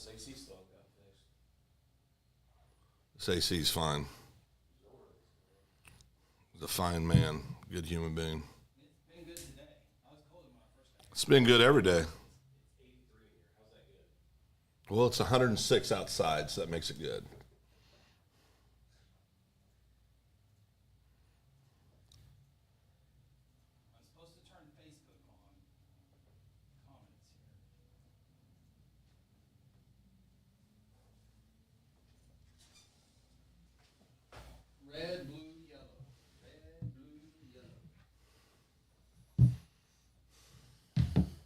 AC still got fixed. This AC's fine. He's a fine man, good human being. It's been good today. I was cold when I first got here. It's been good every day. It's 83 here. How's that good? Well, it's 106 outside, so that makes it good. I'm supposed to turn Facebook on. Comments here. Red, blue, yellow. Red, blue, yellow.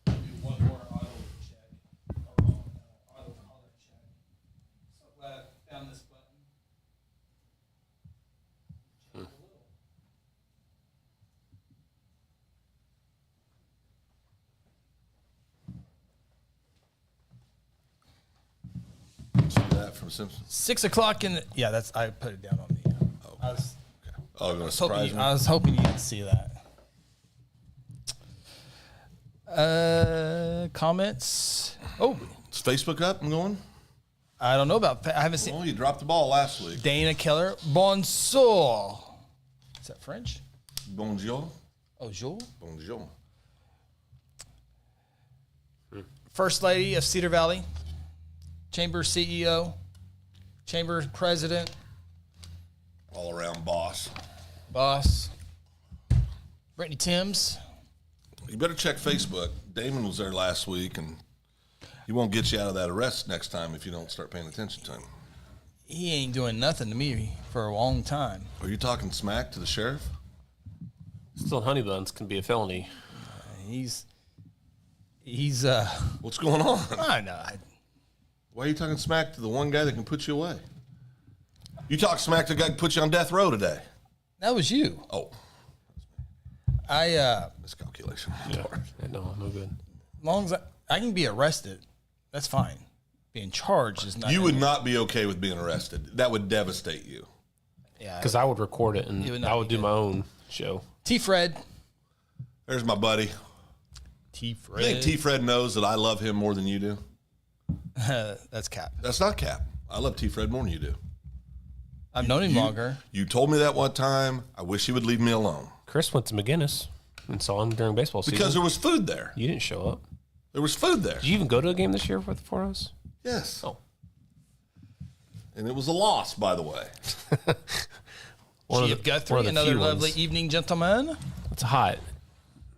Do one more auto check. Or auto color check. So glad I found this button. Change a little. See that from Simpsons? 6 o'clock in the, yeah, that's, I put it down on the, I was, Oh, you're going to surprise me? I was hoping you didn't see that. Comments. Oh, Is Facebook up and going? I don't know about, I haven't seen Well, you dropped the ball last week. Dana Keller. Bonsoir. Is that French? Bonjour. Oh, Joel. Bonjour. First Lady of Cedar Valley. Chamber CEO. Chamber President. All around boss. Boss. Brittany Timms. You better check Facebook. Damon was there last week, and he won't get you out of that arrest next time if you don't start paying attention to him. He ain't doing nothing to me for a long time. Are you talking smack to the sheriff? Still, honey buns can be a felony. He's What's going on? I know. Why are you talking smack to the one guy that can put you away? You talk smack to the guy that put you on death row today. That was you. Oh, miscalculation. Yeah. No good. As long as I can be arrested, that's fine. Being charged is not. You would not be okay with being arrested. That would devastate you. Yeah. Because I would record it and It would not I would be do good. my own show. T. Fred. There's my buddy. T. I Fred. think T. Fred knows that I love him more than you do. That's Cap. That's not cap. I love T. Fred more than you do. I've known him longer. You told me that one time. I wish he would leave me alone. Chris went to McGinnis and saw him during baseball season. Because there was food there. You didn't show up. There was food there. Did you even go to a game this year for us? Yes. Oh. And it was a loss, by the way. G. of Guthrie, another lovely evening, gentlemen. It's hot.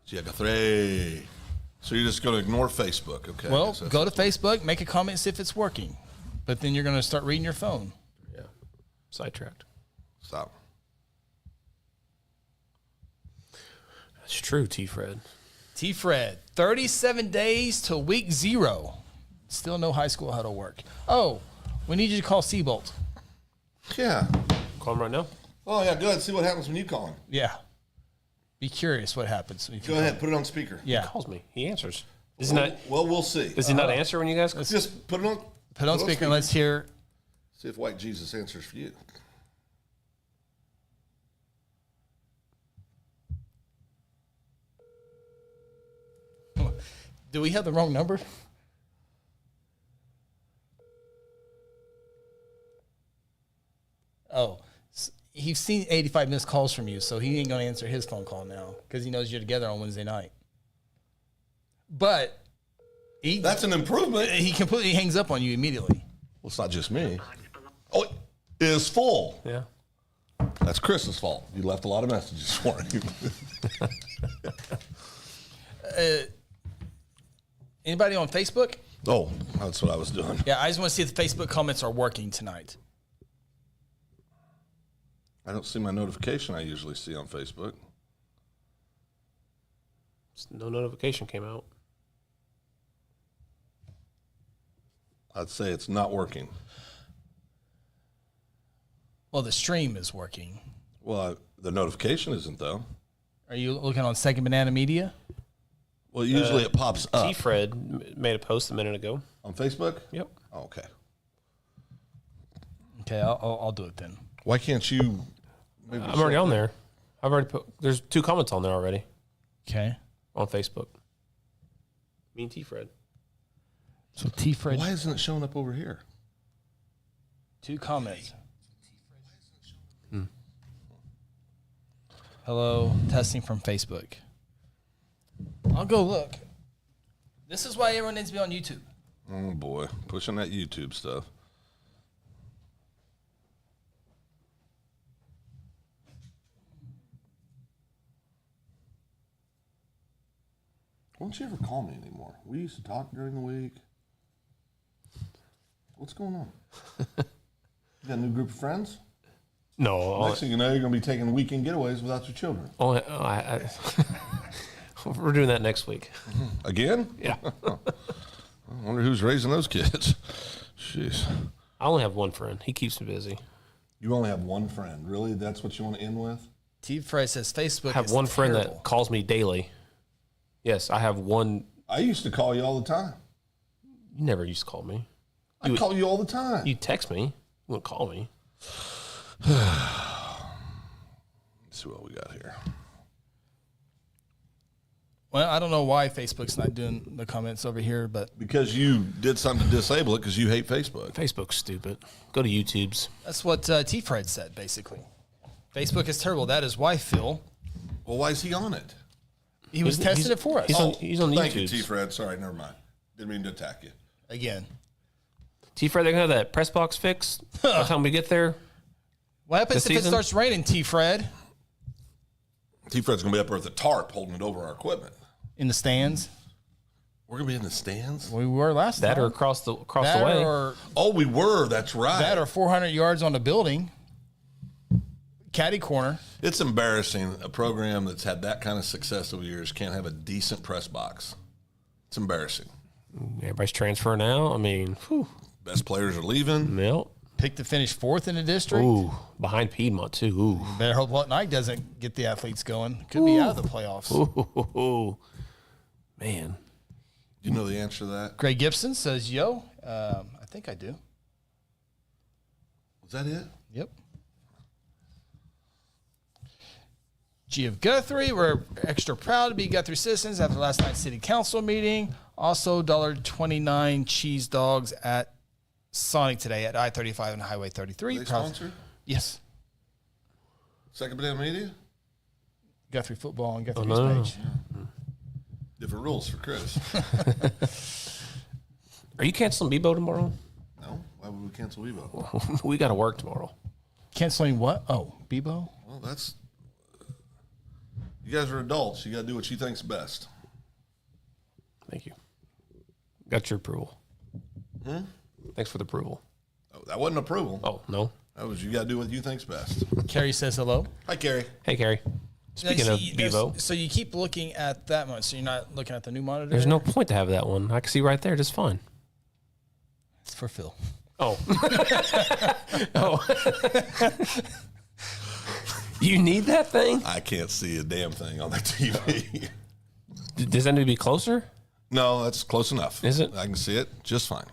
Gia Guthrie. So you're just going to ignore Facebook, okay? Well, Yes, that's go to Facebook, make a comment, see if it's working. But then you're going to start reading your phone. Yeah. Sidetracked. Stop. That's true, T. Fred. T. Fred, 37 days to week 0. Still no high school huddle work. Oh, we need you to call Seabolt. Yeah. Call him right now. Oh, yeah, go ahead. See what happens when you call him. Yeah. Be curious what happens. Go ahead. Put it on speaker. Yeah. He calls me. He answers. Does he not? Well, we'll see. Does he not answer when you guys? Just put it on. Put it on speaker and let's hear. See if White Jesus answers for you. Do we have the wrong number? Oh, he's seen 85 missed calls from you, so he ain't going to answer his phone call now because he knows you're together on Wednesday night. But That's an improvement. he completely hangs up on you immediately. Well, it's not just me. Oh, it is full. Yeah. That's Chris's fault. You left a lot of messages for him. Anybody on Facebook? Oh, that's what I was doing. Yeah, I just want to see if the Facebook comments are working tonight. I don't see my notification I usually see on Facebook. No notification came out. I'd say it's not working. Well, the stream is working. Well, the notification isn't, though. Are you looking on Second Banana Media? Well, usually it pops up. T. Fred made a post a minute ago. On Facebook? Yep. Oh, okay. Okay, I'll do it then. Why can't you? Maybe I'm already on there. I've already put. There's 2 comments on there already Okay. on Facebook. Me and T. Fred. So T. Fred, Why isn't it showing up over here? 2 comments. Hello, testing from Facebook. I'll go look. This is why everyone needs to be on YouTube. Oh boy, pushing that YouTube stuff. Why don't you ever call me anymore? We used to talk during the week. What's going on? You got a new group of friends? No. Next thing you know, you're going to be taking weekend getaways without your children. We're doing that next week. Again? Yeah. I wonder who's raising those kids. Jeez. I only have one friend. He keeps me busy. You only have one friend. Really? That's what you want to end with? T. Fred says Facebook I have is one friend terrible. that calls me daily. Yes, I have one. I used to call you all the time. You never used to call me. I call you all the time. You text me. You wouldn't call me. Let's see what we got here. Well, I don't know why Facebook's not doing the comments over here, but Because you did something to disable it because you hate Facebook. Facebook's stupid. Go to YouTube's. that's what T. Fred said, basically. Facebook is terrible. That is why, Phil. Well, why is he on it? He was testing it for us. He's on Thank you, YouTube's. T-Fred. Sorry, never mind. Didn't mean to attack you. Again. T-Fred, they're going to have that press box fixed by the time we get there. What happens This if it season? starts raining, T. Fred? T-Fred's going to be up there with the tarp holding it over our equipment. In the stands? We're going to be in the stands? We were last That time. or across the that way. or Oh, we were. That's right. that or 400 yards on the building. Caddy corner. It's embarrassing. A program that's had that kind of success over years can't have a decent press box. It's embarrassing. Everybody's transferring out. I mean, whew. Best players are leaving. Yep. Picked to finish 4th in the district. Ooh, behind Piedmont, too. Ooh. Better hope Lutton Ike doesn't get the athletes going. Could be out of the playoffs. Ooh. Man. You know the answer to that? Greg Gibson says, yo. I think I do. Was that it? Yep. G of Guthrie, we're extra proud to be Guthrie citizens after last night's city council meeting. Also, $1.29 cheese dogs at Sonic today at I-35 and Highway 33. They sponsored? Yes. Second Banana Media? Guthrie football on Guthrie's no. page. Different rules for Chris. Are you canceling Bebo tomorrow? No? Why would we cancel Evo? We got to work tomorrow. Canceling what? Oh, Bebo? Well, that's... You guys are adults. You got to do what you think's best. Thank you. Got your approval. Thanks for the approval. Oh, that wasn't approval. Oh, no. That was you got to do what you think's best. Carrie says hello. Hi, Carrie. Hey, Carrie. Speaking of Bebo, So you keep looking at that one, so you're not looking at the new monitor? there's no point to have that one. I can see right there just fine. It's for Phil. Oh. Oh. You need that thing? I can't see a damn thing on the TV. Does that need to be closer? No, that's close enough. Is it? I can see it just fine.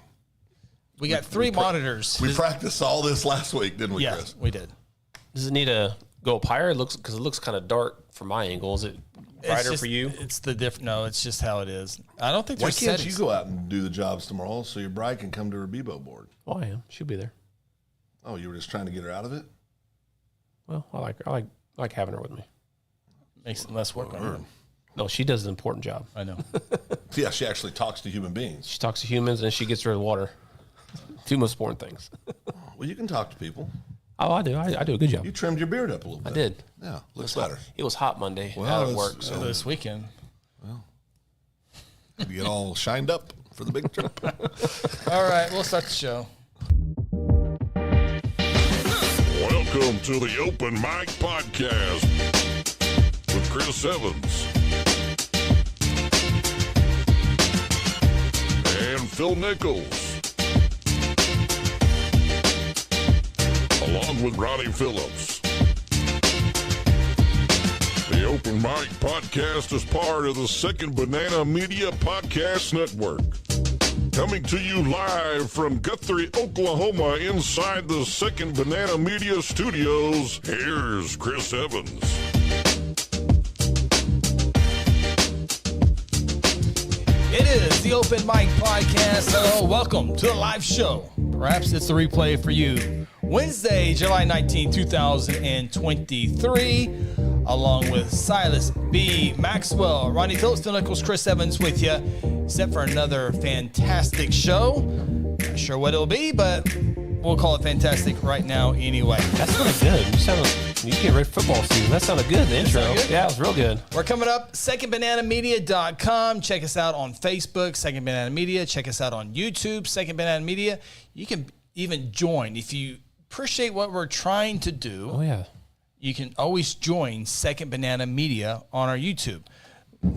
We got 3 monitors. We practiced all this last week, didn't we, Yeah, Chris? we did. Does it need to go up higher? It looks kind of dark from my angle. Is it It's brighter just- for you? It's the different. No, it's just how it is. I don't think Why there's can't settings. you go out and do the jobs tomorrow so your bride can come to her Bebo board? Oh, I am. She'll be there. Oh, you were just trying to get her out of it? Well, I like having her with me. Makes it less work on her. No, she does an important job. I know. Yeah, she actually talks to human beings. She talks to humans and she gets rid of water. 2 most important things. Well, you can talk to people. Oh, I do. I do a good job. You trimmed your beard up a little bit. I did. Yeah, looks better. It was hot Monday Well, out at it's- work. So This weekend. You get all shined up for the big trip. All right, we'll start the show. Welcome to the Open Mic Podcast with Chris Evans and Phil Nichols, along with Ronnie Phillips. The Open Mic Podcast is part of the Second Banana Media Podcast Network. Coming to you live from Guthrie, Oklahoma, inside the Second Banana Media Studios, here's Chris Evans. It is the Open Mic Podcast. Hello, welcome to the live show. Perhaps it's the replay for you. Wednesday, July 19, 2023, along with Silas B. Maxwell, Ronnie Phillips, Nichols, Chris Evans with you, set for another fantastic show. Not sure what it'll be, but we'll call it fantastic right now anyway. That's really good. You get ready for football season. That sounded good, the intro. Good? Yeah, it was real good. We're coming up, secondbananamedia.com. Check us out on Facebook, Second Banana Media. Check us out on YouTube, Second Banana Media. You can even join. If you appreciate what we're trying to do, Oh, yeah. you can always join Second Banana Media on our YouTube.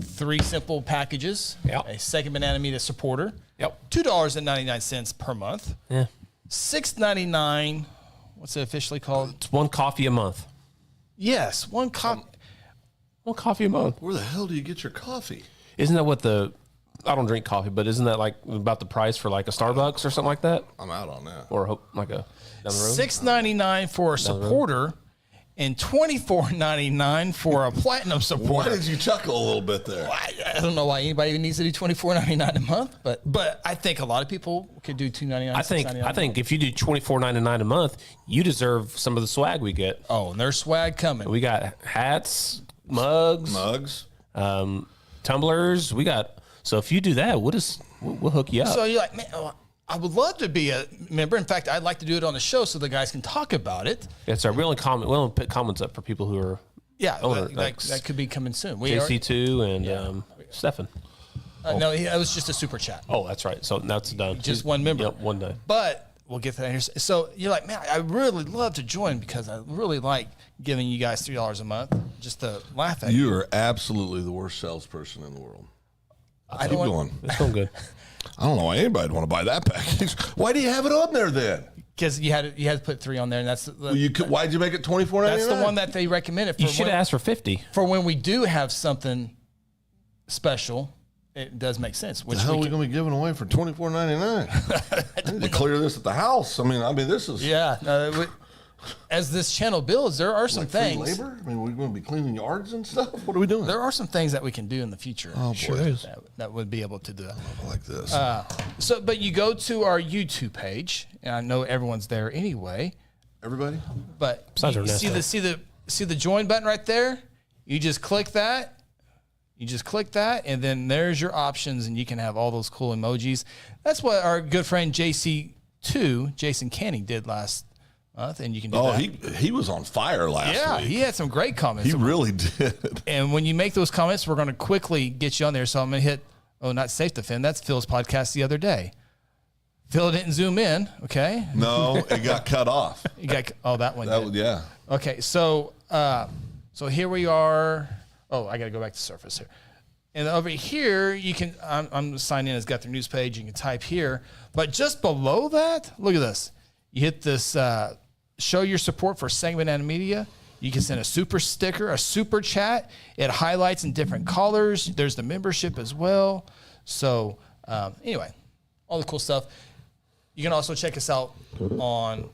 3 simple packages. Yep. A Second Banana Media supporter. Yep. $2.99 per month. Yeah. $6.99. What's it officially called? It's one coffee a month. Yes, one coffee. One coffee a month. Where the hell do you get your coffee? Isn't that what I don't drink coffee, but isn't that like about the price for like a Starbucks or something like that? I'm out on that. Or like a down the road? $6.99 for a supporter and $24.99 for a platinum Why supporter. did you chuckle a little bit there? I don't know why anybody even needs to do $24.99 a month, but I think a lot of people could do $2.99. I think if you do $24.99 a month, you deserve some of the swag we get. Oh, and there's swag coming. We got hats, mugs, tumblers. So if you do that, we'll hook you up. So you're like, man, I would love to be a member. In fact, I'd like to do it on the show so the guys can talk about it. That's our real comment. We only put comments up for people who are that could be coming soon. JC2 and Stefan. No, it was just a super chat. Oh, that's right. So now it's done. Just one member. Yep, one day. But we'll get to that here. So you're like, man, I really love to join because I really like giving you guys $3 a month just to laugh at you. You are absolutely the worst salesperson in the world. I Keep don't going. It's going good. I don't know why anybody would want to buy that package. Why do you have it on there then? Because you had to put 3 on there, and that's Why'd you make it $24.99? that's the one that they recommended. For You should have asked for 50. for when we do have something special. It does make sense. What the hell are we going to be giving away for $24.99? I need to clear this at the house. I mean, this is as this channel builds, there are some free things. labor. I mean, we're going to be cleaning yards and stuff. What are we doing? There are some things that we can do in the future. Oh, Sure boy. is. That would be able to do that. Like this. But you go to our YouTube page, and I know everyone's there anyway. Everybody? But Besides you Ernesto. see the join button right there. You just click that. And then there's your options, and you can have all those cool emojis. That's what our good friend JC2, Jason Canning, did last month, and you can do that. He was on fire last week. He had some great comments. He really did. And when you make those comments, we're going to quickly get you on there. So I'm going to hit, not Safe Defend. That's Phil's podcast the other day. Phil didn't zoom in, okay? No, it got cut off. You got that one. Yeah. Okay, so here we are. Oh, I got to go back to Surface here. And over here, you can, I'm signed in as Guthrie News page. You can type here. But just below that, look at this. You hit this, show your support for Second Banana Media. You can send a super sticker, a super chat. It highlights in different colors. There's the membership as well. So anyway, all the cool stuff. You can also check us out on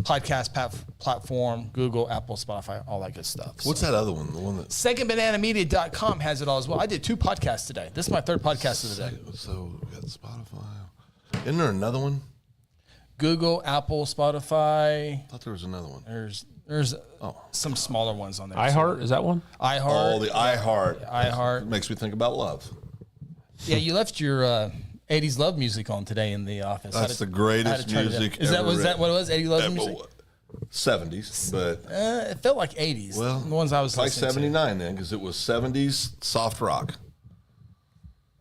podcast platform, Google, Apple, Spotify, all that good stuff. What's that other one? The one that secondbananamedia.com has it all as well. I did 2 podcasts today. This is my 3rd podcast of the day. So we got Spotify. Isn't there another one? Google, Apple, Spotify. I thought there was another one. There's some smaller ones on there. iHeart, is that one? iHeart. Oh, the iHeart. iHeart. It makes me think about love. Yeah, you left your 80s love music on today in the office. That's the greatest music Is that ever what it written. was? 80s love music? 70s, but It felt like 80s. well, the ones I was like listening 79 then, because it was 70s soft rock.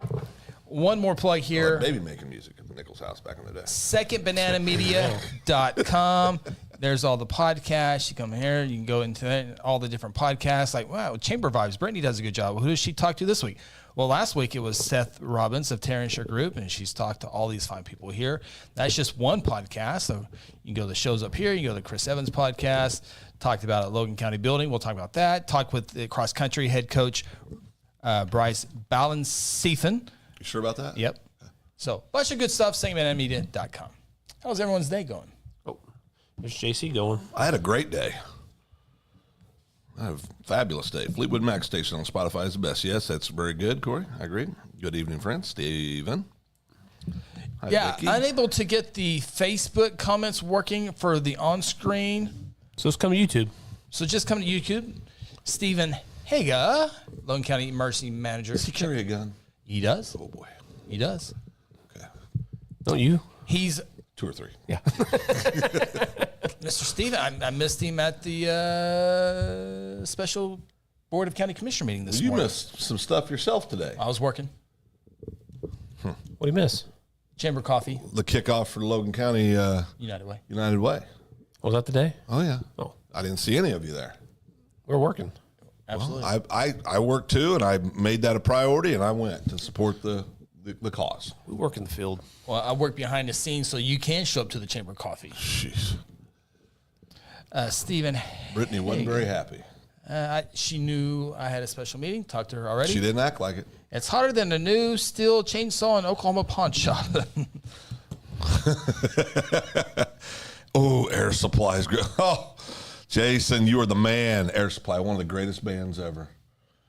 to. One more plug here. Baby making music at the Nichols house back in the day. secondbananamedia.com. There's all the podcasts. You come here, you can go into it, all the different podcasts. Like, wow, Chamber Vibes. Brittany does a good job. Who does she talk to this week? Well, last week it was Seth Robbins of Terrence Group, and she's talked to all these fine people here. That's just one podcast. So you can go to the shows up here. You go to Chris Evans' podcast. Talked about at Logan County Building. We'll talk about that. Talk with the cross country head coach, Bryce Ballenseethen. You sure about that? Yep. So, bunch of good stuff, secondbananamedia.com. How's everyone's day going? Oh, there's JC going. I had a great day. Have a fabulous day. Fleetwood Mac Station on Spotify is the best. Yes, that's very good, Corey. I agree. Good evening, friends. Steven. Hi, Yeah, Vicky. unable to get the Facebook comments working for the on-screen. So let's come to YouTube. So just come to YouTube. Stephen Haga, Logan County Emergency Manager. Does he carry a gun? He does. Oh, boy. He does. Okay. Don't you? He's 2 or 3. Yeah. Mr. Stephen. I missed him at the special Board of County Commissioner meeting this You morning. missed some stuff yourself today. I was working. What do you miss? Chamber coffee. The kickoff for Logan County United Way. United Way. Was that the day? Oh, yeah. Oh. I didn't see any of you there. We're working. Absolutely. Well, I worked too, and I made that a priority, and I went to support the cause. We work in the field. Well, I work behind the scenes so you can show up to the Chamber coffee. Jeez. Stephen. Brittany wasn't very happy. She knew I had a special meeting. Talked to her already. She didn't act like it. It's hotter than the new steel chainsaw in Oklahoma pawn shop. Oh, Air Supply is good. Oh, Jason, you are the man. Air Supply, one of the greatest bands ever.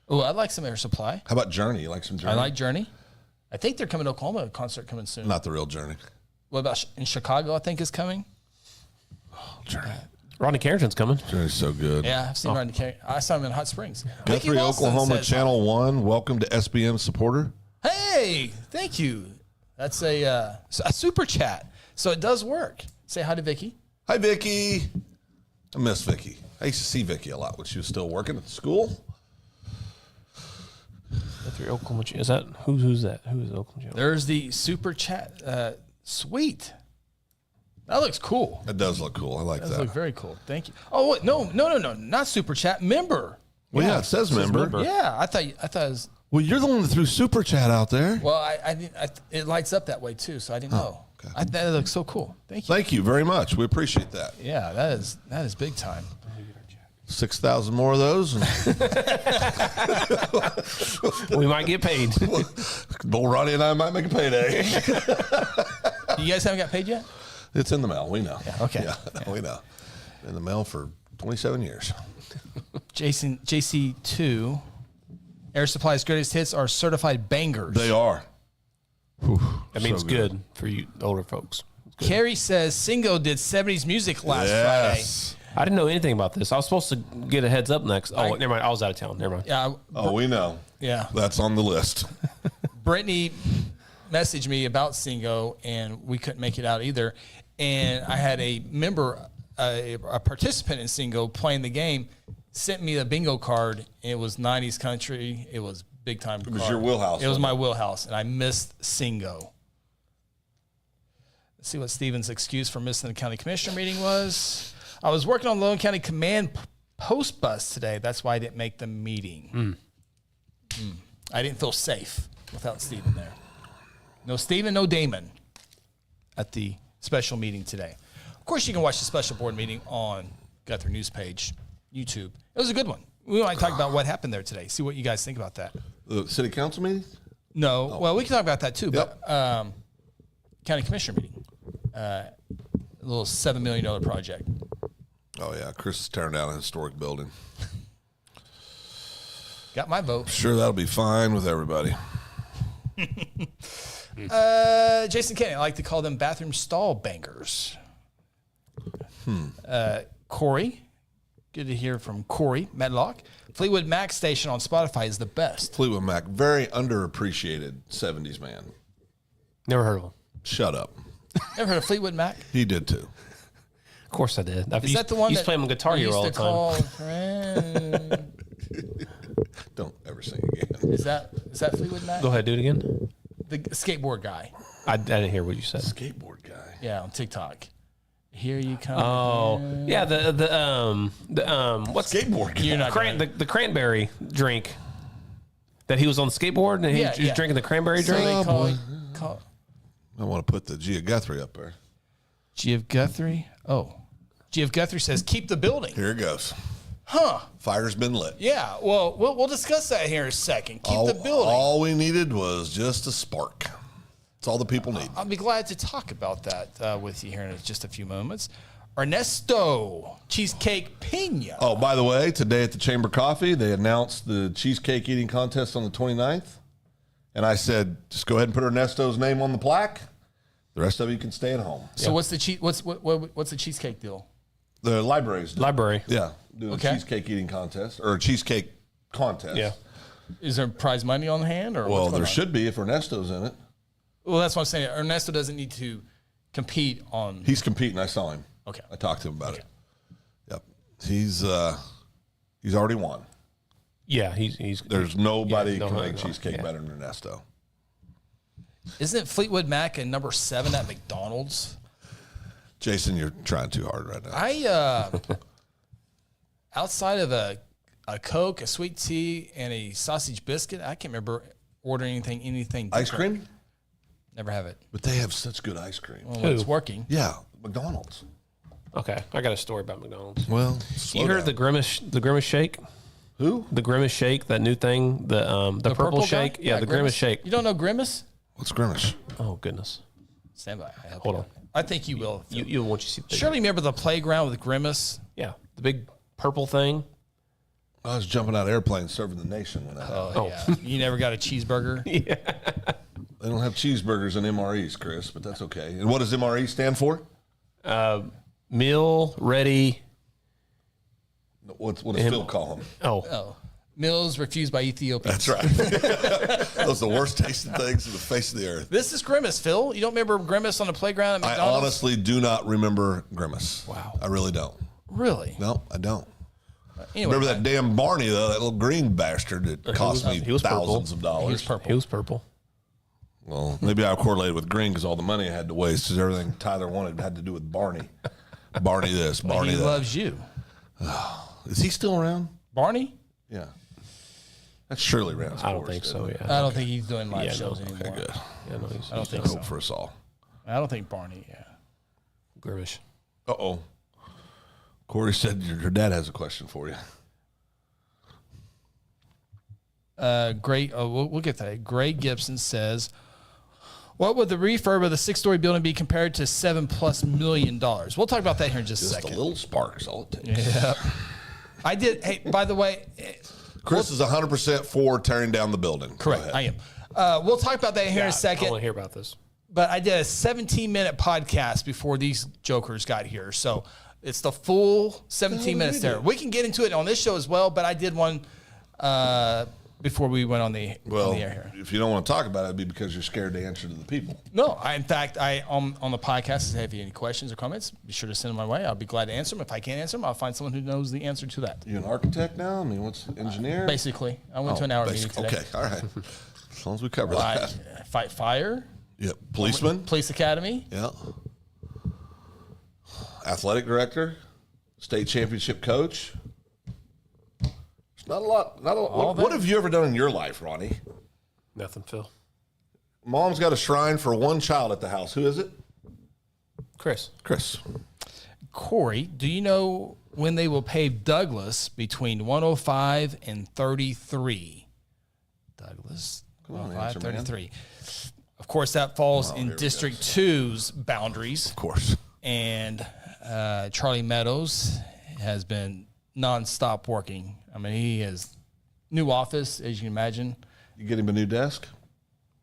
Oh, I like some Air Supply. How about Journey? You like some Journey? I like Journey. I think they're coming to Oklahoma. A concert coming soon. Not the real Journey. What about in Chicago? I think is coming. Journey. Ronnie Carrington's coming. Journey's so good. Yeah, I've seen Ronnie Carey. I saw him in Hot Springs. Mickey Guthrie, Wilson Oklahoma, says, Channel 1. Welcome to SBM supporter. Hey, thank you. That's a super chat. So it does work. Say hi to Vicky. Hi, Vicky. I miss Vicky. I used to see Vicky a lot when she was still working at the school. Guthrie, Oklahoma. Is that who's that? Who is Oklahoma? There's the super chat. Sweet. That looks cool. That does look cool. I like That that. looks very cool. Thank you. Oh, wait, no, not super chat. Member. Well, yeah, it says member. Yeah, I thought it was. Well, you're the one that threw super chat out there. Well, it lights up that way too, so I didn't know. okay. That looks so cool. Thank you. Thank you very much. We appreciate that. Yeah, that is big time. 6,000 more of those. And We might get paid. Bull Ronnie and I might make a payday. You guys haven't got paid yet? It's in the mail. We know. Yeah, okay. Yeah, we know. In the mail for 27 years. Jason, JC2, Air Supply's greatest hits are certified bangers. They are. That means So good for you older folks. Carrie says Singo did 70s music last Friday. Yes. I didn't know anything about this. I was supposed to get a heads up next. Oh, never mind. I was out of town. Never mind. Yeah, Oh, we know. yeah. That's on the list. Brittany messaged me about Singo, and we couldn't make it out either. And I had a member, a participant in Singo playing the game, sent me a bingo card. It was 90s country. It was big time. It was your wheelhouse, It was wasn't my wheelhouse, and I missed Singo. Let's see what Steven's excuse for missing the county commissioner meeting was. I was working on Logan County Command Post Bus today. That's why I didn't make the meeting. I didn't feel safe without Steven there. No Steven, no Damon at the special meeting today. Of course, you can watch the special board meeting on Guthrie News page, YouTube. It was a good one. We might talk about what happened there today. See what you guys think about that. The city council meeting? No, well, we can talk about that too. Yep. But county commissioner meeting, a little $7 million project. Oh, yeah. Chris is tearing down a historic building. Got my vote. Sure, that'll be fine with everybody. Jason Kenny, I like to call them bathroom stall bangers. Corey, good to hear from Corey Medlock. Fleetwood Mac Station on Spotify is the best. Fleetwood Mac, very underappreciated 70s man. Never heard of him. Shut up. Ever heard of Fleetwood Mac? He did too. Of course I did. Is that the one He's that playing on Guitar we Hero all used the to time. call friend? Don't ever sing again. Is that Fleetwood Mac? Go ahead, do it again. The skateboard guy. I didn't hear what you said. Skateboard guy. Yeah, on TikTok. Here you come. Oh, yeah. What's Skateboard guy. You're not the cranberry drink that he was on the skateboard and he was drinking the cranberry So drink. they boy. call I want to put the Gia Guthrie up there. G of Guthrie. Oh, G of Guthrie says keep the building. Here it goes. Huh? Fire's been lit. Yeah. Well, we'll discuss that here in a second. Keep the building. All we needed was just a spark. That's all the people need. I'll be glad to talk about that with you here in just a few moments. Ernesto Cheesecake Pina. Oh, by the way, today at the Chamber Coffee, they announced the cheesecake eating contest on the 29th. And I said, just go ahead and put Ernesto's name on the plaque. The rest of you can stay at home. So what's the what's the cheesecake deal? The libraries. Library. Yeah. Do a cheesecake eating contest or a cheesecake contest. Yeah. Is there prize money on hand? Or Well, what's going there on? should be if Ernesto's in it. Well, that's what I'm saying. Ernesto doesn't need to compete on. He's competing. I saw him. Okay. I talked to him about it. Yep. He's already won. Yeah, he's. There's nobody no, can no, make no, cheesecake yeah. better than Ernesto. Isn't Fleetwood Mac at number 7 at McDonald's? Jason, you're trying too hard right now. I outside of a Coke, a sweet tea, and a sausage biscuit, I can't remember ordering anything. Ice different. cream? Never have it. But they have such good ice cream. Well, it's working. Yeah, McDonald's. Okay, I got a story about McDonald's. Well, You heard the Grimace shake? Who? The Grimace shake, that new thing, the purple guy? shake. Yeah, the Grimace shake. You don't know Grimace? What's Grimace? Oh goodness. Stand by. I help Hold you. on. I think you will. You once you see the picture. Surely remember the playground with Grimace? Yeah, the big purple thing. I was jumping out of airplanes serving the nation when that happened. Oh, yeah. You never got a cheeseburger? They don't have cheeseburgers and MREs, Chris, but that's okay. And what does MRE stand for? Meal ready. What does Phil call them? Oh. Meals refused by Ethiopians. That's right. Those are the worst tasting things on the face of the earth. This is Grimace, Phil. You don't remember Grimace on the playground at I McDonald's? honestly do not remember Grimace. Wow. I really don't. Really? No, I don't. Anyway, Remember that damn Barney, though, that little green bastard that cost me he was thousands purple. of dollars. He was purple. It was purple. Well, maybe I correlated with green because all the money I had to waste because everything Tyler wanted had to do with Barney. Barney this, Barney He that. loves you. Is he still around? Barney? Yeah. That's surely around. I don't think so. Yeah. I don't think he's doing live Yeah, shows no. anymore. Okay, good. Yeah, no, he's I don't think I so. hope for us all. I don't think Barney, yeah. Grimace. Uh-oh. Corey said your dad has a question for you. Great. Oh, we'll get that. Gray Gibson says, what would the refurb of the 6-story building be compared to $7+ million? We'll talk about that here in just a Just second. a little sparks, all it takes. Yeah. I did. Hey, by the way, Chris is 100% for tearing down the building. Go correct. ahead. I am. We'll talk about that here in a I second. want to hear about this. But I did a 17-minute podcast before these jokers got here. So it's the full 17 minutes there. We can get into it on this show as well, but I did one before we went on the air here. If you don't want to talk about it, it'd be because you're scared to answer to the people. No, in fact, on the podcast, if you have any questions or comments, be sure to send them my way. I'll be glad to answer them. If I can't answer them, I'll find someone who knows the answer to that. You an architect now? I mean, what's engineer? Basically, I went to an hour meeting today. Okay, all right. As long as we cover that. Fight fire, Yep. Policeman? police academy. Yeah. Athletic director? State championship coach? It's not a lot. What have you ever done in your life, Ronnie? Nothing, Phil. Mom's got a shrine for one child at the house. Who is it? Chris. Chris. Corey, do you know when they will pave Douglas between 105 and 33? Douglas, Come on, 105, answer, man. 33. Of course, that falls here in we District 2's boundaries. Of course. And Charlie Meadows has been nonstop working. I mean, he has new office, as you can imagine. You get him a new desk?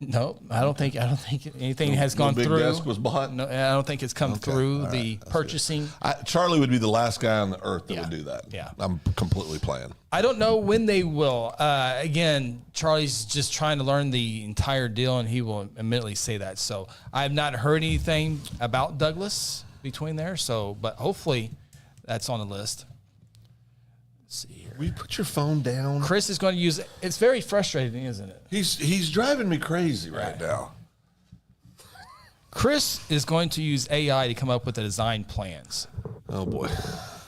No, I don't think anything has gone big through. desk was bought? No, I don't think it's come through the purchasing. Charlie would be the last guy on the earth that would do that. Yeah. I'm completely playing. I don't know when they will. Again, Charlie's just trying to learn the entire deal, and he will immediately say that. So I have not heard anything about Douglas between there. So, but hopefully that's on the list. Let's see here. Will you put your phone down? Chris is going to use it. It's very frustrating, isn't it? He's driving me crazy right now. Chris is going to use AI to come up with the design plans. Oh boy.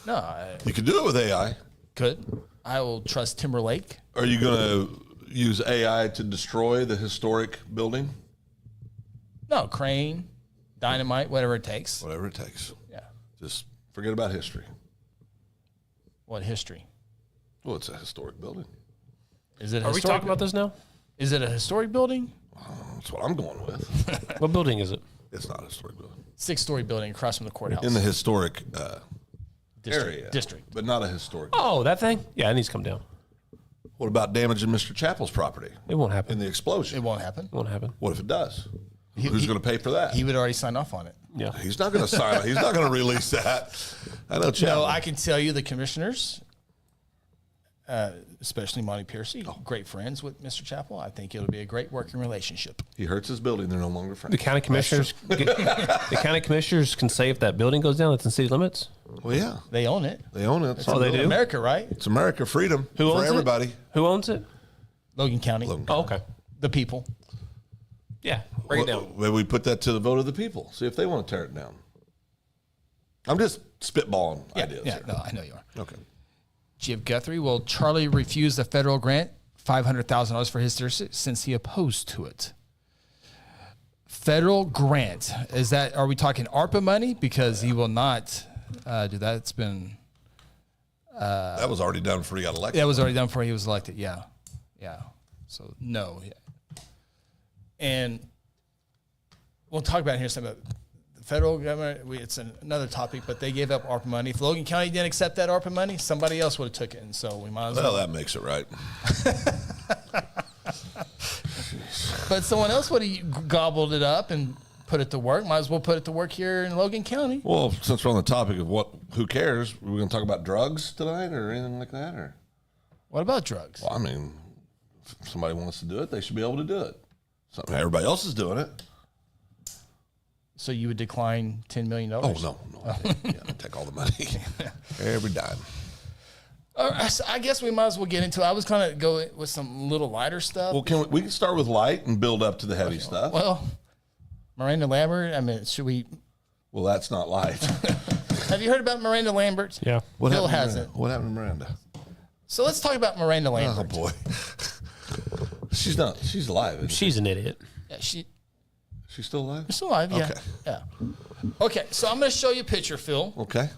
No, I You could do it with AI. could. I will trust Timberlake. Are you going to use AI to destroy the historic building? No, crane, dynamite, whatever it takes. Whatever it takes. Yeah. Just forget about history. What history? Well, it's a historic building. Is it? Are we talking about this now? Is it a historic building? That's what I'm going with. What building is it? It's not a historic building. 6-story building across from the courthouse. In the historic area. District. But not a historic. Oh, that thing? Yeah, it needs to come down. What about damaging Mr. Chappell's property It won't happen. in the explosion? It won't happen. It won't happen. What if it does? Who's going to pay for that? He would already sign off on it. Yeah. He's not going to sign it. He's not going to release that. I know Chappell. No, I can tell you the commissioners, especially Monty Piercy, great friends with Mr. Chappell. I think it'll be a great working relationship. He hurts his building. They're no longer friends. The county commissioners, the county commissioners can say if that building goes down, that's in city limits. Well, yeah. They own it. They own it. Oh, they do? America, right? It's America. Freedom Who for owns everybody. it? Who owns it? Logan County. Logan Oh, okay. The people. Yeah, break it down. Well, we put that to the vote of the people. See if they want to tear it down. I'm just spitballing ideas Yeah, here. no, I know you are. Okay. Jeff Guthrie, will Charlie refuse the federal grant, $500,000 for his district, since he opposed to it? Federal grant, are we talking ARPA money? Because he will not do that. It's been, That was already done before he got elected. that was already done before he was elected. Yeah. So no. And we'll talk about it here some of the federal government. It's another topic, but they gave up ARPA money. If Logan County didn't accept that ARPA money, somebody else would have took it, and so we might as well. Well, that makes it right. But someone else would have gobbled it up and put it to work. Might as well put it to work here in Logan County. Well, since we're on the topic of who cares, we're going to talk about drugs tonight or anything like that? Or What about drugs? well, I mean, if somebody wants to do it, they should be able to do it. Something everybody else is doing it. So you would decline $10 million? Oh, no. I take all the money. Every dime. All right, so I guess we might as well get into it. I was going to go with some little lighter stuff. Well, we can start with light and build up to the heavy stuff. Well, Miranda Lambert, I mean, should we... Well, that's not light. Have you heard about Miranda Lambert? Yeah. Bill hasn't. What happened to Miranda? So let's talk about Miranda Oh, Lambert. boy. She's not. She's alive. Isn't She's an idiot. Yeah, she's still alive? she's alive, yeah. Okay. Yeah. Okay, so I'm going to show you a picture, Phil. Okay.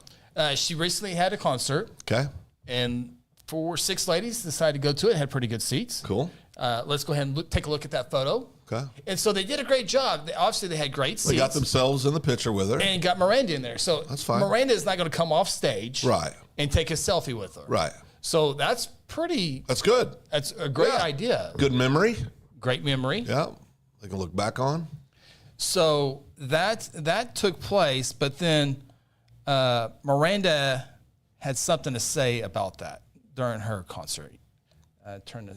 She recently had a concert, Okay. and 6 ladies decided to go to it. Had pretty good seats. Cool. Let's go ahead and take a look at that photo. Okay. And so they did a great job. Obviously, they had great seats. They got themselves in the picture with her. and got Miranda in there. So That's fine. Miranda is not going to come off stage Right. and take a selfie with her. Right. So that's pretty. That's good. That's a great Yeah. idea. Good memory. Great memory. Yeah. They can look back on. So that took place, but then Miranda had something to say about that during her concert. Turn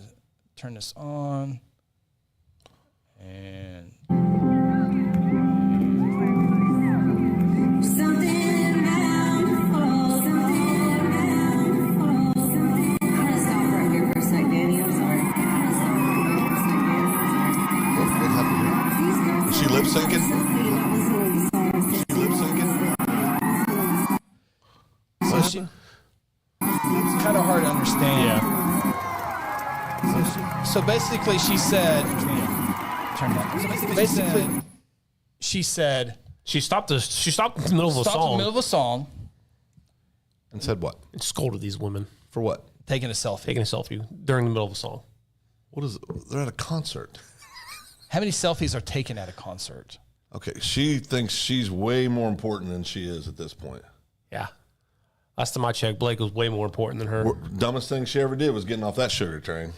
this on, and Something bound I'm gonna stop right here for a sec, Danny. I'm sorry. What happened here? Is she lip syncing? She lip syncing? so it's kind of hard to understand. So basically, she said, "Turn that." So basically, she said, She stopped in the middle of a "Stop in song the middle of a song, And said what? and scolded these women For what? taking a selfie." taking a selfie during the middle of a song. What is it? They're at a concert. How many selfies are taken at a concert? Okay. She thinks she's way more important than she is at this point. Yeah. Last time I checked, Blake was way more important than her. Dumbest thing she ever did was getting off that sugar train.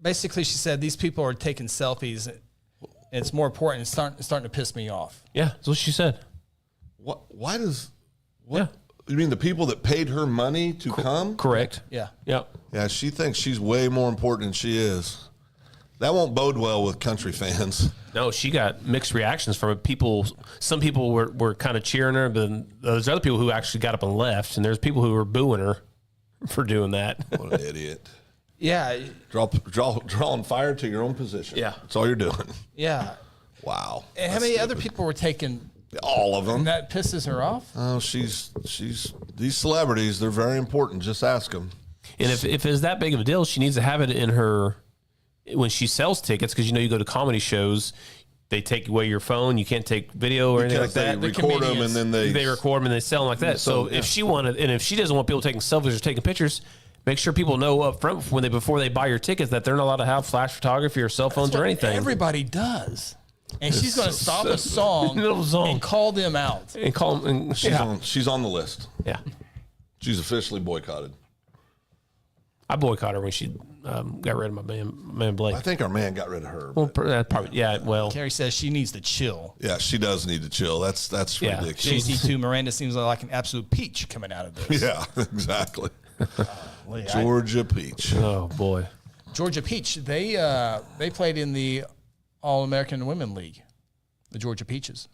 Basically, she said these people are taking selfies. And it's more important. It's starting to piss me off. Yeah, that's what she said. What? Why does? What? Yeah. You mean the people that paid her money to come? Correct. Yeah. Yep. Yeah, she thinks she's way more important than she is. That won't bode well with country fans. No, she got mixed reactions from it. People. Some people were kind of cheering her, but then there's other people who actually got up and left, and there's people who were booing her for doing that. What an idiot. Yeah. Drawing fire to your own position. Yeah. That's all you're doing. Yeah. Wow. And how That's many other stupid. people were taken? All of them. And that pisses her off. Oh, she's these celebrities. They're very important. Just ask them. And if it's that big of a deal, she needs to have it in her when she sells tickets, because you go to comedy shows, they take away your phone. You can't take video or anything like Because they that. record them and then They record them and they sell them like that. So if she wanted, and if she doesn't want people taking selfies or taking pictures, Make sure people know up front before they buy your tickets that they're not allowed to have flash photography or cell phones or anything. Everybody does. And she's going to stop a song and call them out. And call them. She's on the list. Yeah. She's officially boycotted. I boycotted her when she got rid of my man Blake. I think our man got rid of her. Well, probably, yeah. Well, Carrie says she needs to chill. Yeah, she does need to chill. That's Yeah. ridiculous. JC2 Miranda seems like an absolute peach coming out of this. Yeah, exactly. Georgia Peach. oh boy. Georgia Peach, they played in the All-American Women League, the Georgia Peaches.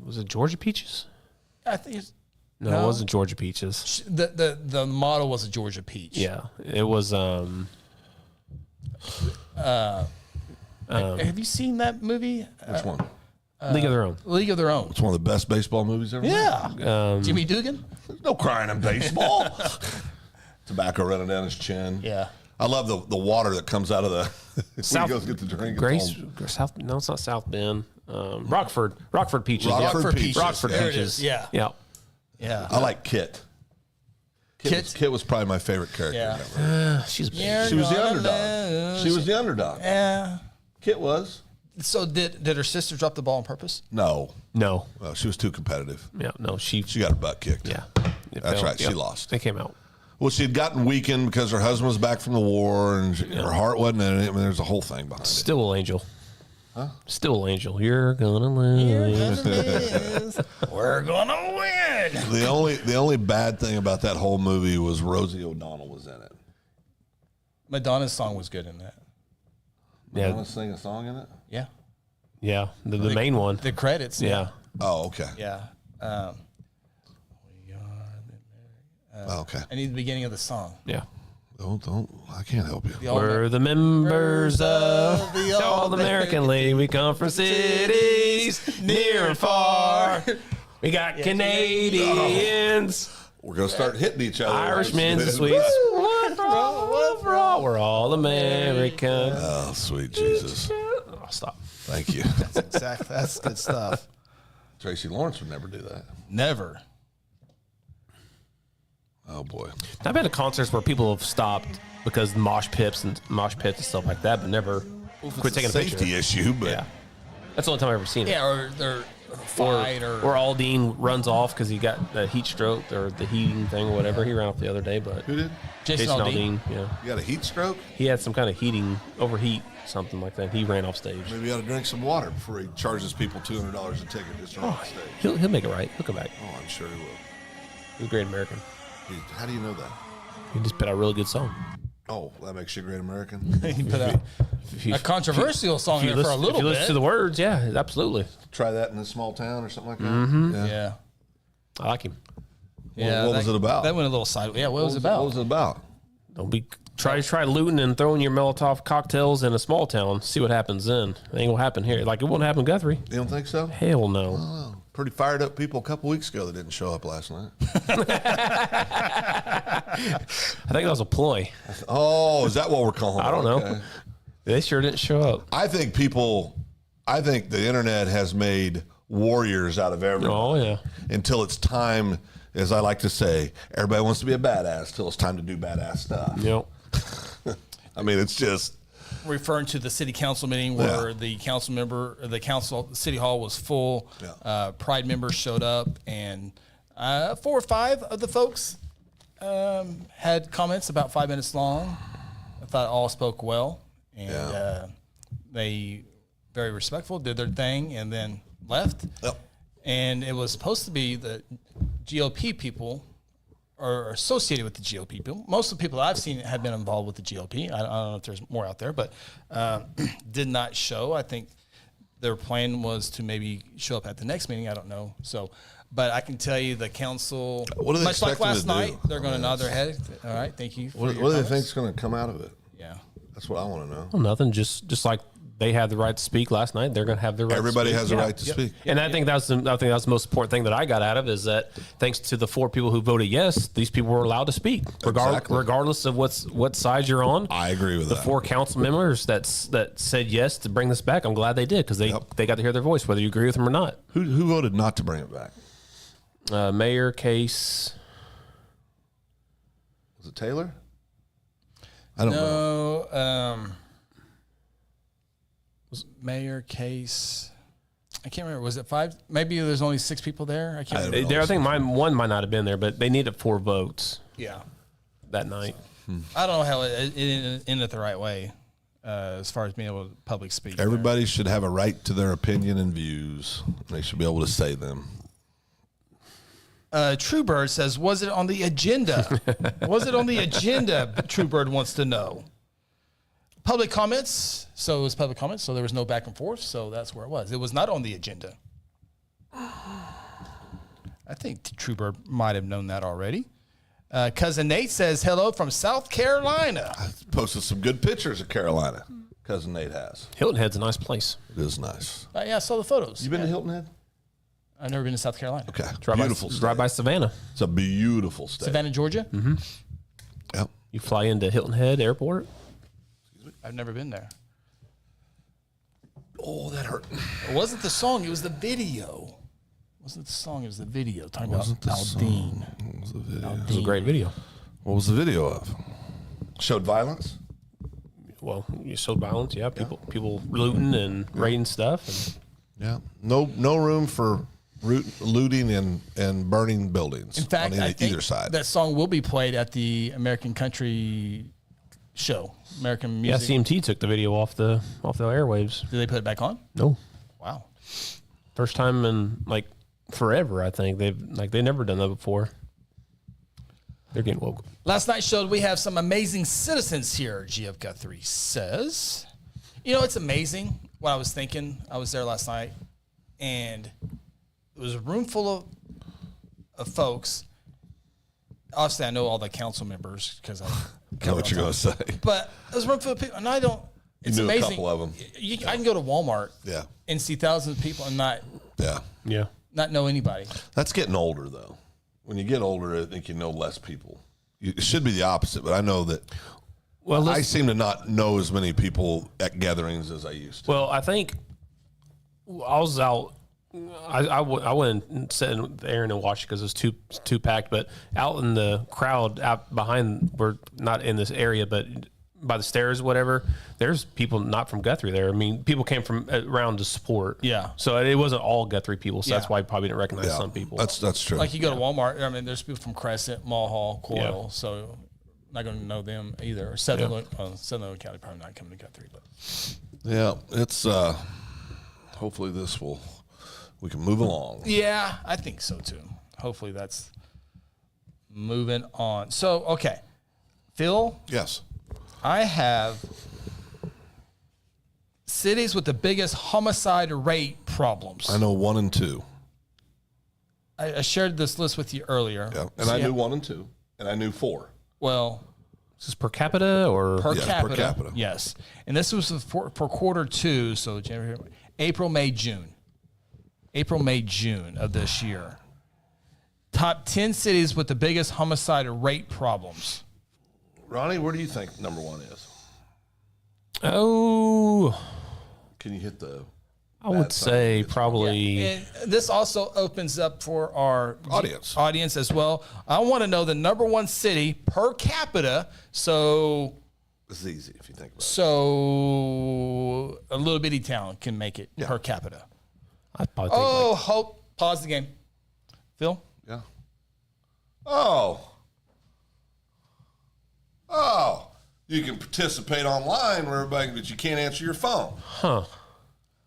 Was it Georgia Peaches? I think it's, No, it wasn't Georgia Peaches. the model was a Georgia Peach. Yeah, it was. Have you seen that movie? Which one? League of Their Own. League of Their Own. It's one of the best baseball movies ever made. Yeah. Jimmy Dugan? There's no crying in baseball. Tobacco running down his chin. Yeah. I love the water that comes out of the South, when he goes get the drink. Grace, South. No, it's not South Bend. Rockford Peaches. Rockford Peaches. Rockford There it Peaches. is. Yeah. Yeah. Yeah. I like Kit. Kit was probably my favorite character. Yeah. Ever. She's She was the underdog. She was the underdog. Yeah. Kit was. So did her sister drop the ball on purpose? No. no. Well, she was too competitive. Yeah. No. She She got her butt kicked. Yeah. That's right. She lost. They came out. Well, she had gotten weakened because her husband was back from the war and her heart wasn't in it. I mean, there's a whole thing behind it. Still an angel. Huh? Still an angel. You're gonna lose. We're gonna win. The only bad thing about that whole movie was Rosie O'Donnell was in it. Madonna's song was good in that. Yeah. Want to sing a song in it? Yeah. Yeah. The main one. The credits. Yeah. Oh, okay. Yeah. Oh, okay. I need the beginning of the song. Yeah. Don't. I can't help you. We're the members of the All-American League. We come from cities near and far. We got Canadians, We're gonna start hitting each other. Irishmen, and Swedes. One for all. We're all American. Oh, sweet Jesus! Oh, stop. Thank you. Exactly. That's good stuff. Tracy Lawrence would never do that. Never. Oh boy. I've been to concerts where people have stopped because mosh pits and stuff like that, but never quit taking a Safety picture. issue, but Yeah, that's the only time I've ever seen it. Yeah, or they're fight or Aldean runs off because he got the heat stroke or the heating thing or whatever. He ran off the other day, but who did? Jason Aldean. Yeah, You got a heat stroke? he had some kind of overheat, something like that. He ran off stage. Maybe you ought to drink some water before he charges people $200 a ticket just to run on stage. He'll make it right. He'll come back. Oh, I'm sure he will. He's a great American. How do you know that? He just put out a really good song. Oh, that makes you a great American. he put out a controversial song there for a little if you listen bit. to the words, yeah, absolutely. Try that in a small town or something like that. Mm-hmm. Yeah. I like him. What was it about? That went a little sideways. Yeah, what was it about? What was it about? Don't be try looting and throwing your Molotov cocktails in a small town. See what happens then. It ain't gonna happen here. Like it won't happen in Guthrie. You don't think so? Hell no. Oh, pretty fired up people a couple weeks ago that didn't show up last night. I think that was a ploy. Oh, is that what we're calling it? I don't know. Okay. They sure didn't show up. I think the internet has made warriors out of everyone. Oh yeah. Until it's time, as I like to say, everybody wants to be a badass till it's time to do badass stuff. Yep. I mean, it's just. Referring to the city council meeting where the city hall was full. Yeah. Pride members showed up, and 4 or 5 of the folks had comments about 5 minutes long. I thought all spoke well, and they very respectful, did their thing, and then left. Yep. And it was supposed to be the GOP people or associated with the GOP people. Most of the people I've seen have been involved with the GOP. I don't know if there's more out there, but did not show. I think their plan was to maybe show up at the next meeting. I don't know. So, but I can tell you the council, What do they much like expect them last to night, do? they're going to nod their head. All right, thank you. What do they think is going to come out of it? Yeah. That's what I want to know. Well, nothing. Just like they had the right to speak last night, they're going to have the right. Everybody to speak. has the right to speak. And I think that's the most important thing that I got out of is that thanks to the 4 people who voted yes, these people were allowed to speak, Exactly. regardless of what side you're on. I agree with the that. 4 council members that said yes to bring this back. I'm glad they did because they got to hear their voice, whether you agree with them or not. Who voted not to bring it back? Mayor Case. Was it Taylor? I don't know. No. Was Mayor Case? I can't remember. Was it 5? Maybe there's only 6 people there. I can't remember. I think one might not have been there, but they needed 4 votes Yeah. that night. I don't know how it ended the right way as far as being able to public speak. Everybody should have a right to their opinion and views. They should be able to say them. Truebird says, was it on the agenda? Was it on the agenda? Truebird wants to know. Public comments. So it was public comments. So there was no back and forth. So that's where it was. It was not on the agenda. I think Truebird might have known that already. Cousin Nate says, hello from South Carolina. I posted some good pictures of Carolina. Cousin Nate has. Hilton Head's a nice place. It is nice. Yeah, I saw the photos. You been to Hilton Head? I've never been to South Carolina. Okay. Beautiful. Drive by Savannah. It's a beautiful state. Savannah, Georgia? Mm-hmm. Yep. You fly into Hilton Head Airport. I've never been there. Oh, that hurt. It wasn't the song, it was the video. It wasn't the song, it was the video. Talking about Wasn't the Aldine. What was the video? It was a great video. What was the video of? Showed violence? Well, you showed violence, yeah. People looting and raiding stuff. And Yeah. No room for looting and burning buildings. In fact, on I think either side. that song will be played at the American Country show. American yeah, music. CMT took the video off the airwaves. Did they put it back on? No, Wow. first time in like forever. I think they've never done that before. They're getting woke. Last night showed we have some amazing citizens here, GF Guthrie says. You know, it's amazing what I was thinking. I was there last night, and it was a room full of folks. Obviously, I know all the council members because I know what you're going to say. But it was a room full of people, and I don't. It's knew a amazing. couple of them. I can go to Walmart Yeah. and see thousands of people and Yeah. not know anybody. That's getting older, though. When you get older, I think you know less people. It should be the opposite, but I know that Well, I seem to not know as many people at gatherings as I used to. Well, I think I was out. I went and sat in there and watched because it was too packed. But out in the crowd, out behind, we're not in this area, but by the stairs, whatever. There's people not from Guthrie there. I mean, people came from around to support. Yeah. So it wasn't all Guthrie people. So that's Yeah. why I probably didn't recognize Yeah, some people. That's true. Like you go to Walmart, I mean, there's people from Crescent, Mulhall, Coyle, Yeah. so not going to know them either. Or Sutherland County probably not coming to Guthrie, but Yeah, it's hopefully we can move along. yeah, I think so too. Hopefully that's moving on. So okay, Phil, Yes. I have cities with the biggest homicide rate problems. I know 1 and 2. I shared this list with you earlier. Yeah. And So I you knew have- 1 and 2. And I knew 4. Well, Is this per capita or per Yes, per capita. capita. Yes. And this was for quarter 2, so January, April, May, June. April, May, June of this year. Top 10 cities with the biggest homicide rate problems. Ronnie, where do you think number 1 is? Oh, Can you hit the I would say probably. And this also opens up for our Audience. as well. I want to know the number 1 city per capita. So It's easy if you think about it. So a little bitty town can make it per capita. I'd probably think Oh, hope. Pause the game. Phil? Yeah. Oh, you can participate online where everybody, but you can't answer your phone.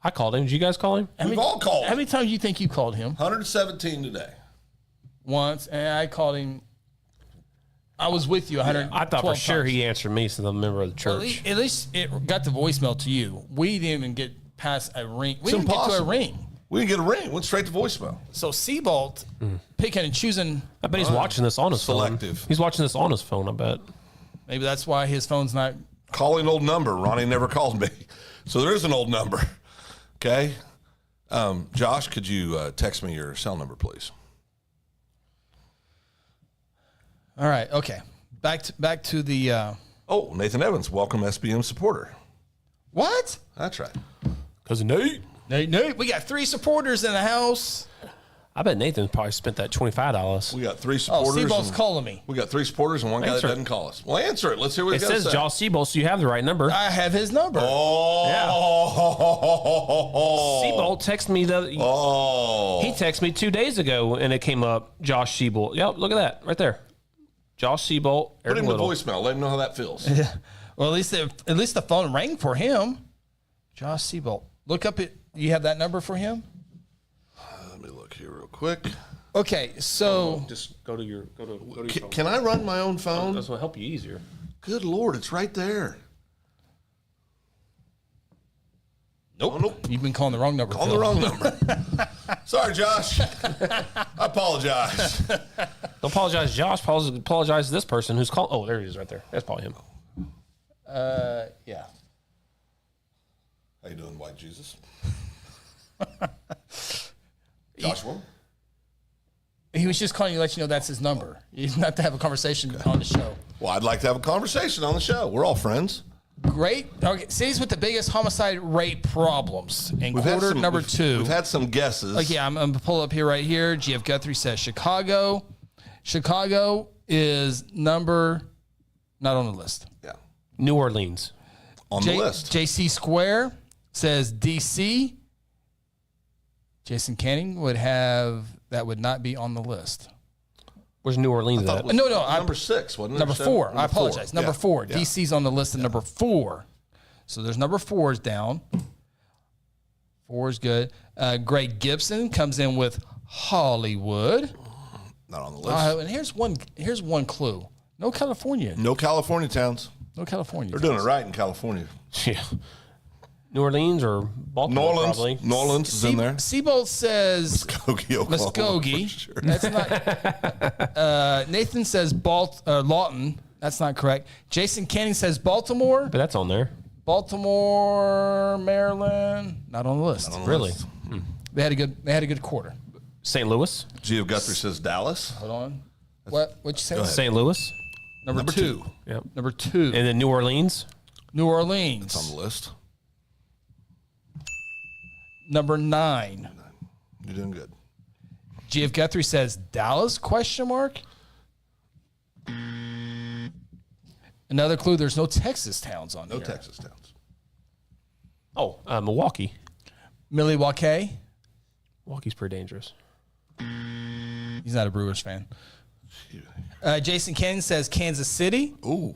I called him. Did you guys call him? We've all called. How many times do you think you called him? 117 today. Once, and I called him. I was with you 100. I thought for sure he answered me since I'm a member of the church. At least it got the voicemail to you. We didn't even get past a ring. We It's didn't get to a impossible. ring. We didn't get a ring. Went straight to voicemail. So Seabolt picking and choosing. I bet he's watching this on his Selective. phone. He's watching this on his phone, I bet. Maybe that's why his phone's not. Calling old number. Ronnie never called me. So there is an old number. Okay. Josh, could you text me your cell number, please? All right. Okay. Back to the. Oh, Nathan Evans, welcome SBM supporter. What? That's right. Cousin Nate. Nate, we got 3 supporters in the house. I bet Nathan probably spent that $25. We got 3 Oh, supporters. Seabolt's and- calling me. We got 3 supporters and 1 guy that Answer it. doesn't call us. Well, answer it. Let's hear what It he says Josh Seabolt, so you have the right number. I have his number. Oh. Seabolt texted me Oh. he texted me 2 days ago, and it came up Josh Seabolt. Yep, look at that right there. Josh Seabolt. Put him Eric to Little. voicemail. Let him know how that feels. Well, at least the phone rang for him. Josh Seabolt. Look up it. You have that number for him? Let me look here real quick. Okay, so Just go to your phone. Can I run my own phone? That's what help you easier. Good Lord, it's right there. nope. Oh, nope. You've been calling the wrong number. On Phil. the wrong number. Sorry, Josh. I apologize. Don't apologize, Josh. Apologize to this person who's calling. Oh, there he is right there. That's probably him. Yeah. How you doing, White Jesus? Joshua? He was just calling you to let you know that's his number. He's not to have a conversation on the show. Well, I'd like to have a conversation on the show. We're all friends. Great. Okay, cities with the biggest homicide rate problems in quarter number 2. We've had some guesses. Okay, I'm going to pull up here right here. GF Guthrie says Chicago. Chicago is number not on the list. Yeah. New Orleans. On the list. JC Square says DC. Jason Canning would have that would not be on the list. Where's New Orleans at? No, Number 6, wasn't it? Number 4. I apologize. Number 4. Yeah. DC's on the list at number 4. So there's number 4 is down. 4 is good. Greg Gibson comes in with Hollywood. Not on the list. And here's one clue. No California. No California towns. No California. They're doing it right in California. Yeah. New Orleans or Baltimore, probably. New Orleans is in there. Seabolt says Muskogee, Oklahoma. Muskogee. for sure. That's not. Nathan says Lawton. That's not correct. Jason Canning says Baltimore. But that's on there. Baltimore, Maryland. Not on the list. Really? They had a good quarter. St. Louis? Gio Guthrie says Dallas. Hold on. What'd you say? Go ahead. St. Louis? Number 2. Yep. Number 2. And then New Orleans? New Orleans. It's on the list. Number 9. You're doing good. GF Guthrie says Dallas, question mark. Another clue, there's no Texas towns on No here. Texas towns. Oh, Milwaukee. Milwaukee. Milwaukee's pretty dangerous. He's not a Brewers fan. Jason Cannon says Kansas City. Ooh.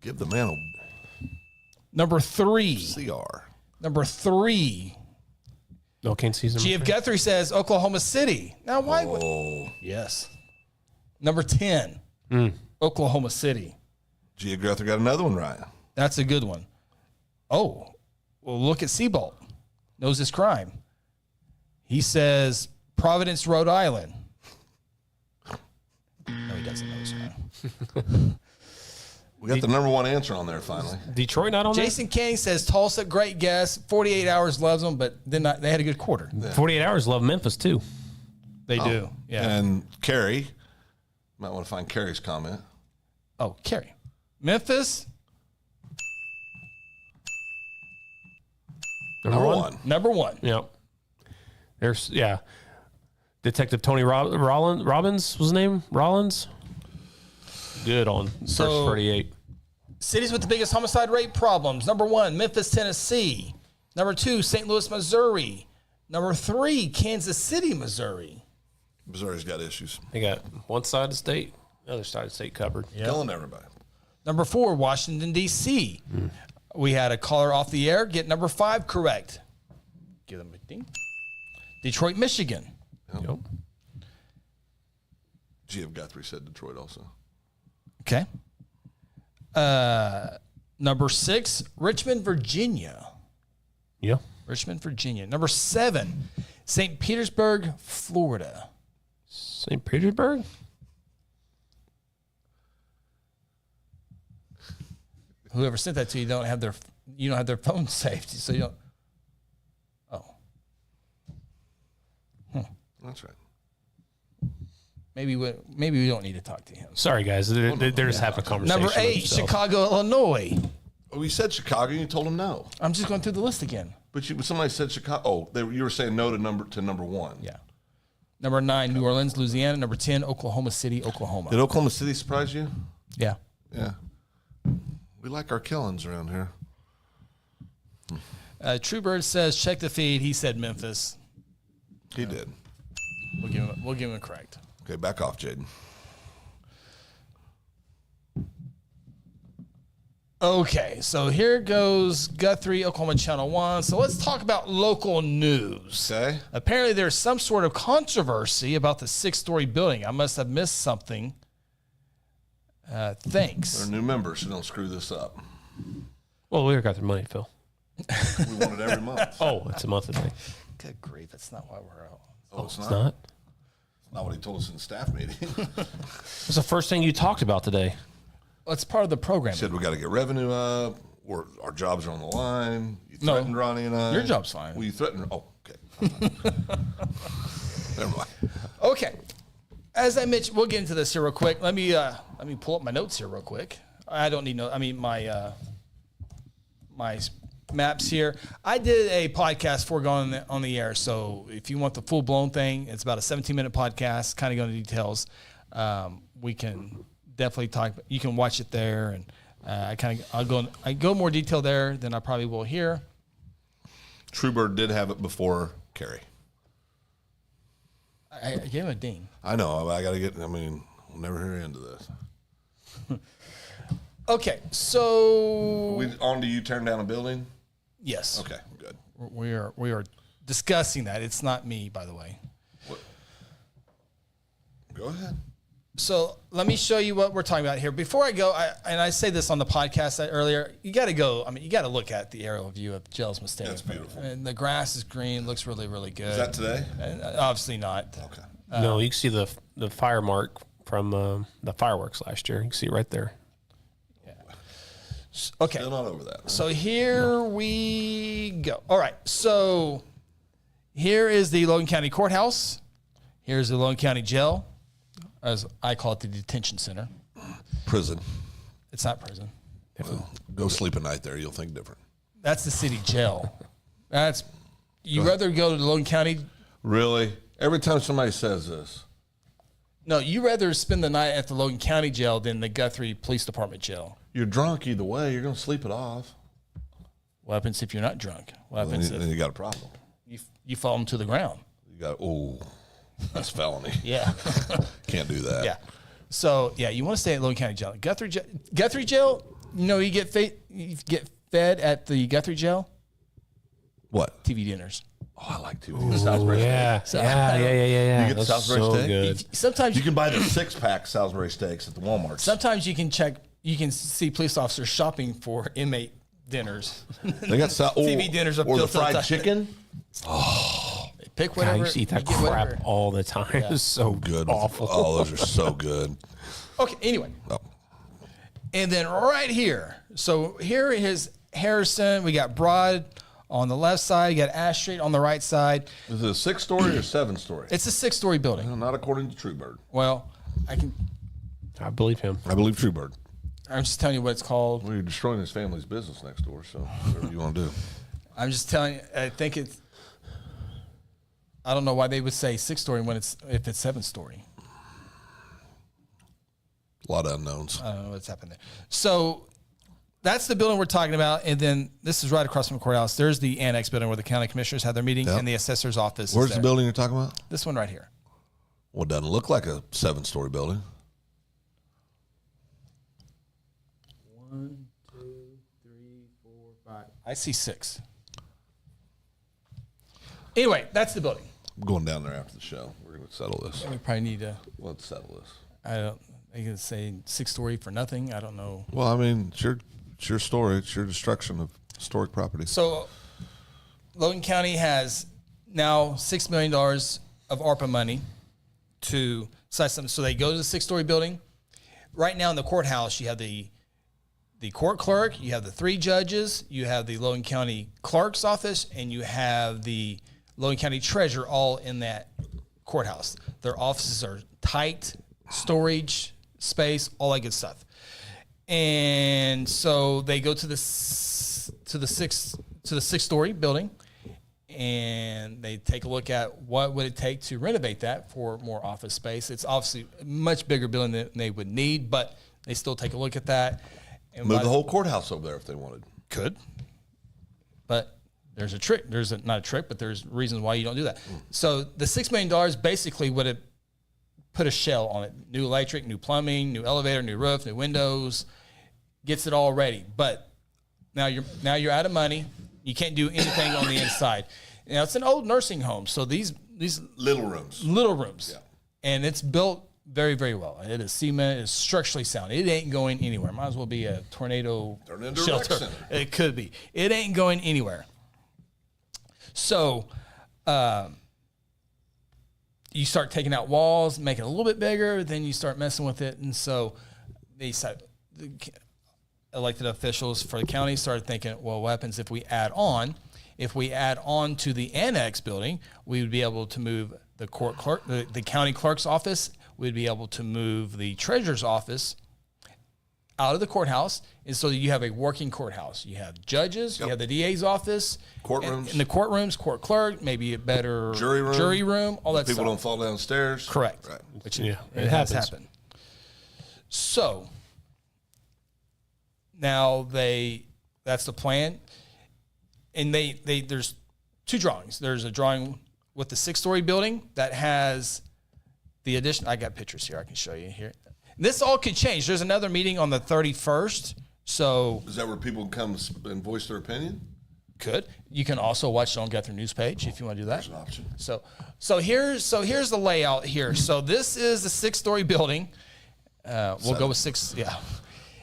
Give the man Number 3. a CR. Number 3. No, Kansas City's number GF three. Guthrie says Oklahoma City. Now, why would... Oh. Yes. Number 10. Oklahoma City. Gio Guthrie got another one right. That's a good one. Oh, well, look at Seabolt. Knows his crime. He says Providence, Rhode Island. No, he doesn't know his crime. We got the number 1 answer on there finally. Detroit not on Jason King says Tulsa, great guess. 48 Hours loves them, but then they had a good quarter. there? 48 Hours love Memphis, too. They do. Yeah. And Carrie, might want to find Carrie's comment. Oh, Kerry. Memphis, Number 1. number 1. Yep. There's, yeah. Detective Tony Robbins was his name? Rollins? Good on first So- 38. Cities with the biggest homicide rate problems. Number 1, Memphis, Tennessee. Number 2, St. Louis, Missouri. Number 3, Kansas City, Missouri. Missouri's got issues. They got one side of the state, the other side of the state covered. Killing everybody. Number 4, Washington, D.C. We had a caller off the air get number 5 correct. Give them a ding. Detroit, Michigan. Yep. Gio Guthrie said Detroit also. Okay. Number 6, Richmond, Virginia. Yeah. Richmond, Virginia. Number 7, St. Petersburg, Florida. St. Petersburg? Whoever sent that to you don't have their phone saved, so you don't. Oh, That's right. maybe we don't need to talk to him. Sorry, guys. They're just having a conversation. Number 8, with themselves. Chicago, Illinois. Oh, we said Chicago, and you told him no. I'm just going through the list again. But somebody said Chicago. Oh, you were saying no to number 1. Yeah. Number 9, New Orleans, Louisiana. Number 10, Oklahoma City, Oklahoma. Did Oklahoma City surprise you? Yeah. Yeah. We like our killings around here. Truebird says, check the feed. He said Memphis. He did. We'll give him a correct. Okay, back off, Jaden. Okay, so here goes Guthrie, Oklahoma Channel 1. So let's talk about local news. Okay. Apparently there's some sort of controversy about the 6-story building. I must have missed something. Thanks. They're new members, so don't screw this up. Well, we got their money, Phil. We want it every month. Oh, it's a monthly thing. Good grief, that's not why we're out. Oh, it's It's not? not. It's not what he told us in the staff meeting. It's the first thing you talked about today. Well, it's part of the program. Said we got to get revenue up, or our jobs are on the line. You No. threatened Ronnie and I. Your job's fine. Well, you threatened. Oh, okay. Never mind. Okay. As I mentioned, we'll get into this here real quick. Let me pull up my notes here real quick. I don't need my maps here. I did a podcast before going on the air, so if you want the full blown thing, it's about a 17-minute podcast, kind of go into details. We can definitely talk. You can watch it there, and I go more detail there than I probably will here. Truebird did have it before Carrie. I gave him a ding. I know. I got to get. I mean, we'll never hear the end of this. Okay, so We on to you turn down a building. yes, Okay, good. we are discussing that. It's not me, by the way. What? Go ahead. So let me show you what we're talking about here. Before I go, I say this on the podcast earlier, you got to go. I mean, you got to look at the aerial view of Jelle's Mistake. That's beautiful. And the grass is green, looks really, really good. Is that today? Obviously not. Okay. No, you can see the fire mark from the fireworks last year. You can see it right there. Okay. Still not over that. Huh? So here we go. All right. So here is the Logan County Courthouse. Here's the Logan County Jail, as I call it, the detention center. Prison. It's not prison. Well, go sleep at night there. You'll think different. That's the city jail. You rather go to the Logan County. Really? Every time somebody says this, No, you rather spend the night at the Logan County Jail than the Guthrie Police Department Jail. you're drunk either way. You're going to sleep it off. What happens if you're not drunk? What Then happens you, if then you got a problem. you fall them to the ground? You got, oh, that's felony. Yeah. Can't do that. Yeah. So, yeah, you want to stay at Logan County Jail. Guthrie Jail, you get fed at the Guthrie Jail? What? TV dinners. Oh, I like to. Salisbury steak. Yeah. You get the That's Salisbury so steak? good. Sometimes You can buy the 6-pack Salisbury steaks at the Walmart. sometimes you can see police officers shopping for inmate dinners. They got TV dinners are or the built up fried tight. chicken. Pick God, whatever. I used to eat that you get crap whatever. all the time. It's so Good. awful. Oh, those are so good. Okay, anyway. Oh. And then right here. So here is Harrison. We got Broad on the left side. You got Ash Street on the right side. Is it a 6-story or 7-story? It's a 6-story building. No, not according to Truebird. Well, I believe him. I believe Truebird. I'm just telling you what it's called. Well, you're destroying his family's business next door, so whatever you want to do. I'm just telling you, I think it's, I don't know why they would say 6-story if it's 7-story. A lot of unknowns. I don't know what's happened there. So that's the building we're talking about. And then this is right across from the courthouse. There's the annex building where the county commissioners have their meeting Yep. and the assessor's office. is Where's the there. building you're talking about? This one right here. Well, it doesn't look like a 7-story building. 1, 2, 3, 4, 5. I see 6. Anyway, that's the building. I'm going down there after the show. We're going to settle this. We probably need to. Let's settle this. I can say 6-story for nothing. I don't know. Well, I mean, it's your story. It's your destruction of historic property. So Logan County has now $6 million of ARPA money to site something. So they go to the 6-story building. Right now in the courthouse, you have the court clerk, you have the 3 judges, you have the Logan County clerk's office, and you have the Logan County treasurer all in that courthouse. Their offices are tight, storage space, all that good stuff. And so they go to the 6-story building, and they take a look at what would it take to renovate that for more office space. It's obviously a much bigger building than they would need, but they still take a look at that. And Move the whole courthouse over there if they wanted. could, but there's a trick. Not a trick, but there's reasons why you don't do that. So the $6 million basically would have put a shell on it. New electric, new plumbing, new elevator, new roof, new windows, gets it all ready. But now you're out of money. You can't do anything on the inside. Now it's an old nursing home, so these Little rooms. yeah, and it's built very, very well. It is cement. It's structurally sound. It ain't going anywhere. Might as well be a tornado Turn it into a shelter. rec center. It could be. It ain't going anywhere. So, you start taking out walls, make it a little bit bigger. Then you start messing with it, and so they said the elected officials for the county started thinking, well, what happens if we add on? If we add on to the annex building, we would be able to move the court clerk, the county clerk's office. We'd be able to move the treasurer's office out of the courthouse, and so you have a working courthouse. You have judges, you have the DA's office, Courtrooms. in the courtrooms, court clerk, maybe a better jury room, all that People stuff. don't fall downstairs. Correct. Right. Which Yeah, it it has happens. happened. So now that's the plan. And there's two drawings. There's a drawing with the 6-story building that has the addition. I got pictures here. I can show you here. This all could change. There's another meeting on the 31st. So Is that where people come and voice their opinion? you can also watch it on Guthrie News page if you want to do that. That's an option. So here's the layout here. So this is a 6-story building. We'll go with 6. Yeah.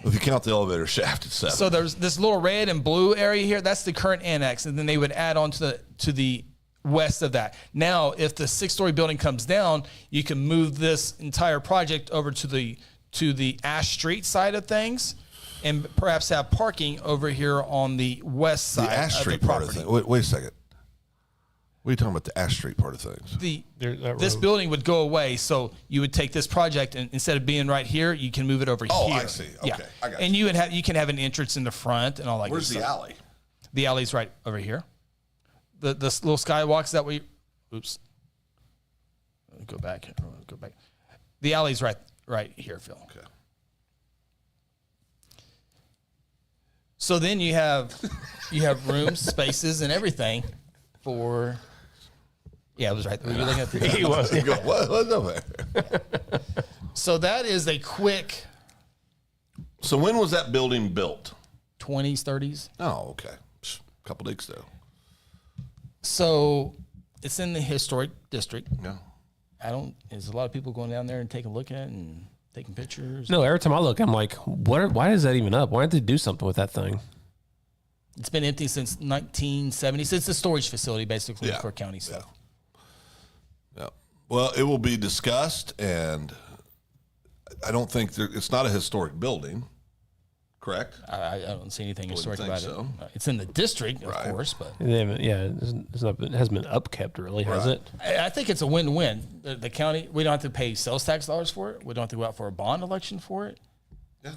If you count the elevator shaft, it's 7. So there's this little red and blue area here. That's the current annex, and then they would add on to the west of that. Now, if the 6-story building comes down, you can move this entire project over to the Ash Street side of things, and perhaps have parking over here on the west side the Ash of Street the part property. of things. Wait a second. What are you talking about, the Ash Street part of things? This building would go away, so you would take this project, and instead of being right here, you can move it over Oh, here. I see. Okay, I got and you. you can have an entrance in the front and all that. Where's good the stuff. alley? The alley's right over here. The little skywalks that we. Oops. Go back. The alley's right here, Phil. Okay. So then you have rooms, spaces, and everything for. Yeah, it was right there. Were you looking at the? He was. You go, what's over there? So that is a quick So when was that building built? 20s, 30s. Oh, okay. A couple weeks ago. So it's in the historic district. Yeah. There's a lot of people going down there and taking a look at it and taking pictures. No, every time I look, I'm like, why is that even up? Why don't they do something with that thing? It's been empty since 1970. It's a storage facility basically Yeah. for county stuff. Yeah. Well, it will be discussed, and I don't think it's not a historic building, correct? I don't see anything historic think about so. it. It's in the district, of Right. course, but They haven't, it hasn't been upkept really, has Right. it? I think it's a win-win. The county, we don't have to pay sales tax dollars for it. We don't have to go out for a bond election for it. Yeah.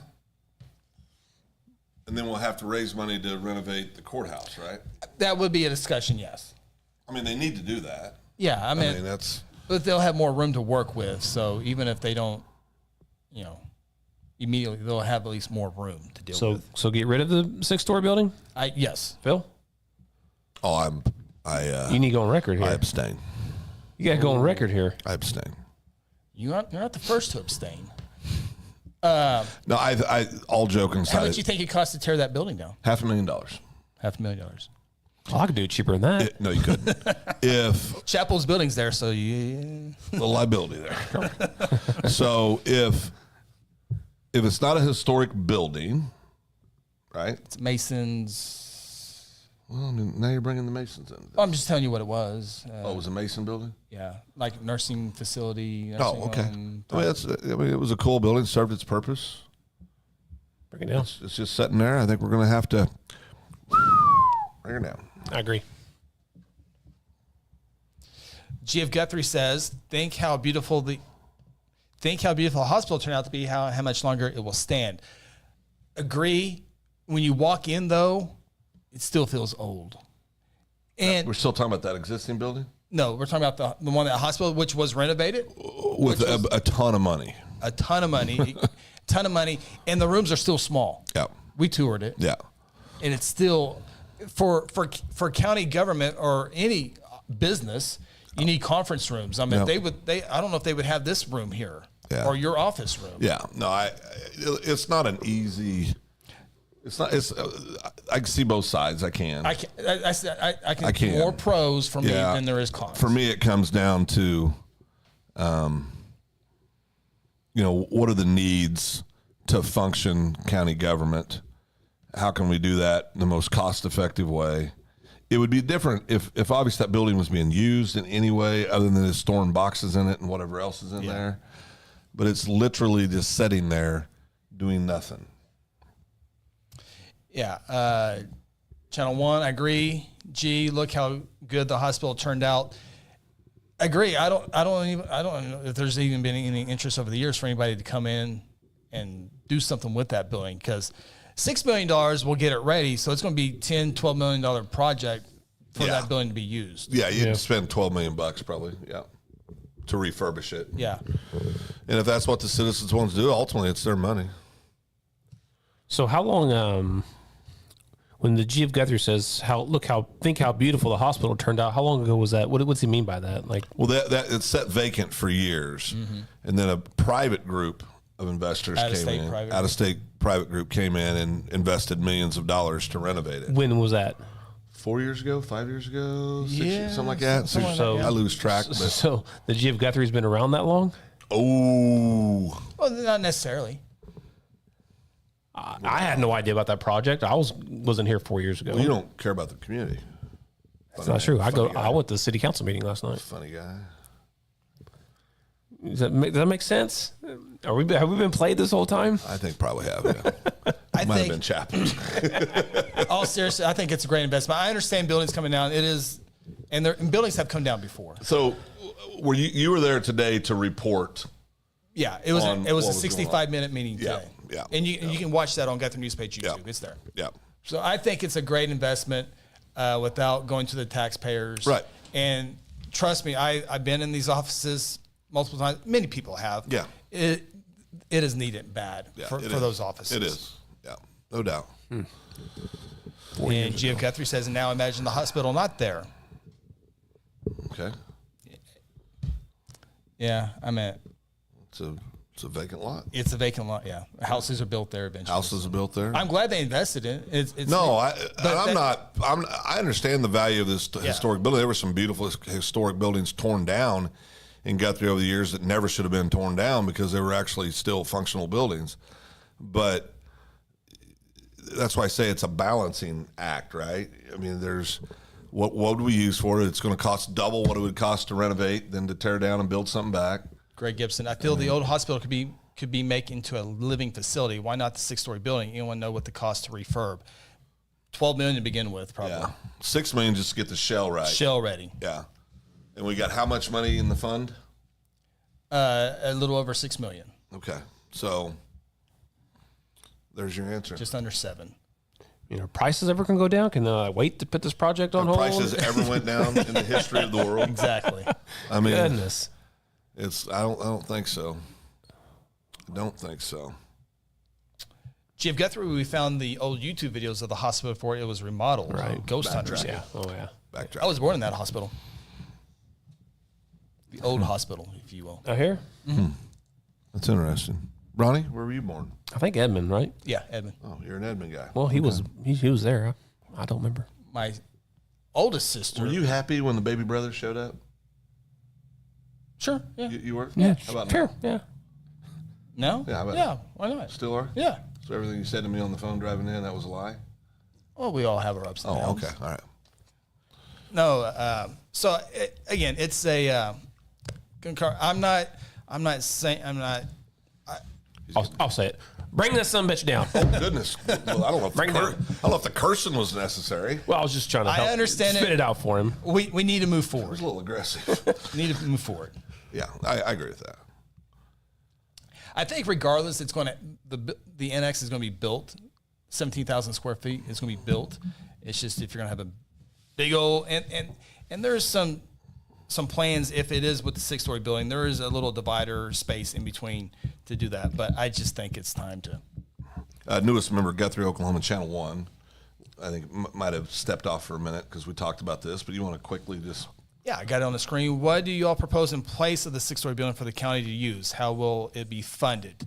And then we'll have to raise money to renovate the courthouse, right? That would be a discussion, yes. I mean, they need to do that. Yeah, I I mean, mean, that's but they'll have more room to work with. So even if they don't, immediately they'll have at least more room to deal So with. so get rid of the 6-story building, Yes. Phil? You need to go on record here. I abstain. You got to go on record here. I abstain. You're not the first to abstain. No, I all joking How aside, much you think it costs to tear that building down? $500,000. $500,000. Oh, I could do it cheaper than that. No, you couldn't. If Chapel's building's there, so you. the liability there. So if it's not a historic building, right? It's Masons. Well, I mean, now you're bringing the Masons in. I'm just telling you what it was. Oh, it was a Mason building? Yeah, like nursing facility. Nursing Oh, okay. home. I mean, it was a cool building, served its purpose. Bring it down. It's just sitting there. I think we're going to have to bring it down. I agree. G.F. Guthrie says, think how beautiful the hospital turned out to be, how much longer it will stand. Agree. When you walk in, though, it still feels old. And We're still talking about that existing building no, we're talking about the one at the hospital, which was renovated. with a ton of money. A ton of money, and the rooms are still small. Yeah. We toured it. Yeah. And it's still for county government or any business, you need conference rooms. I mean, Yeah. I don't know if they would have this room here Yeah. or your office room. Yeah. No, it's not an easy. It's not. It's. I can see both sides. I can. I can. I can. More pros for me Yeah. than there is cons. For me, it comes down to, what are the needs to function county government? How can we do that in the most cost-effective way? It would be different if obviously that building was being used in any way other than just storing boxes in it and whatever else is in there. But it's literally just sitting there doing nothing. Yeah. Channel 1, I agree. G, look how good the hospital turned out. Agree. I don't know if there's even been any interest over the years for anybody to come in and do something with that building, because $6 million will get it ready. So it's going to be $10-12 million project for that building to be used. Yeah, you'd spend $12 million probably. Yeah, to refurbish it. Yeah. And if that's what the citizens want to do, ultimately it's their money. So how long? When the G of Guthrie says, think how beautiful the hospital turned out. How long ago was that? What's he mean by that? Like, well, that it's sat vacant for years, and then a private group of investors came in. Out-of-state private group came in and invested millions of dollars to renovate it. when was that? 4 years ago, 5 years ago, 6 Yeah, years, something like that. something like that, yeah. I lose track. But So the G of Guthrie's been around that long? oh, Well, not necessarily. I had no idea about that project. I wasn't here 4 years ago. well, you don't care about the community. That's not true. Funny guy. I went to the city council meeting last night. Funny guy. Does that make sense? Have we been played this whole time? I think probably have. Yeah. I Might have think, been Chapels. all seriously, I think it's a great investment. I understand buildings coming down. It is, and buildings have come down before. So, were you were there today to report? Yeah, it was On a what was going 65-minute meeting Yeah, today. yeah, And you can watch that on Guthrie News page YouTube. Yeah. It's there. Yeah. So I think it's a great investment without going to the taxpayers. Right. And trust me, I've been in these offices multiple times. Many people have. Yeah. It is needed bad Yeah, for it those is. offices. It is. Yeah, no doubt. And G.F. Guthrie says, and now imagine the hospital not there. Okay, Yeah, I mean, it's a vacant lot. it's a vacant lot. Yeah, houses are built there eventually. Houses are built there. I'm glad they invested in it. It's No, but I understand the value of this historic building. There were some beautiful historic buildings torn down in Guthrie over the years that never should have been torn down because they were actually still functional buildings. But that's why I say it's a balancing act, right? I mean, there's what would we use for it? It's going to cost double what it would cost to renovate than to tear down and build something back. Greg Gibson. I feel the old hospital could be made into a living facility. Why not the 6-story building? Anyone know what the cost to refurb? $12 million to begin with, probably. Yeah, $6 million just to get the shell right. Shell ready. Yeah, and we got how much money in the fund? A little over $6 million. Okay, so there's your answer. Just under 7. Prices ever going to go down? Can I wait to put this project on hold? Prices ever went down in the history of the world? Exactly. I mean, Goodness. I don't think so. I don't think so. G.F. Guthrie, we found the old YouTube videos of the hospital before it was remodeled. Right. Ghost Hunters. Backtrack. Yeah. Oh, yeah. Backtrack. I was born in that hospital. The old hospital, if you will. Out here? That's interesting. Ronnie, where were you born? I think Edmond, right? Yeah, Edmund. Oh, you're an Edmond guy. Well, he was there. I don't remember. My oldest sister. Were you happy when the baby brother showed up? Sure. Yeah. You were? Yeah. How about sure. now? Yeah. No? Yeah, how about Yeah, why not? Still are? Yeah. So everything you said to me on the phone driving in, that was a lie? Well, we all have our ups and Oh, downs. okay. All right. No, so again, it's a concur. I'm not saying I'll say it. Bring this son bitch down. Goodness. Well, I don't know if Bring it down. I don't know if the cursing was necessary. Well, I was just trying to help understand spit it. it out for him. we need to move It forward. was a little aggressive. We need to move forward. Yeah, I agree with that. I think regardless, it's going to the NX is going to be built. 17,000 square feet is going to be built. It's just if you're going to have a big old, and there's some plans, if it is with the 6-story building, there is a little divider space in between to do that. But I just think it's time to. Newest member, Guthrie, Oklahoma, Channel 1, I think might have stepped off for a minute because we talked about this, but you want to quickly just. Yeah, I got it on the screen. What do you all propose in place of the 6-story building for the county to use? How will it be funded?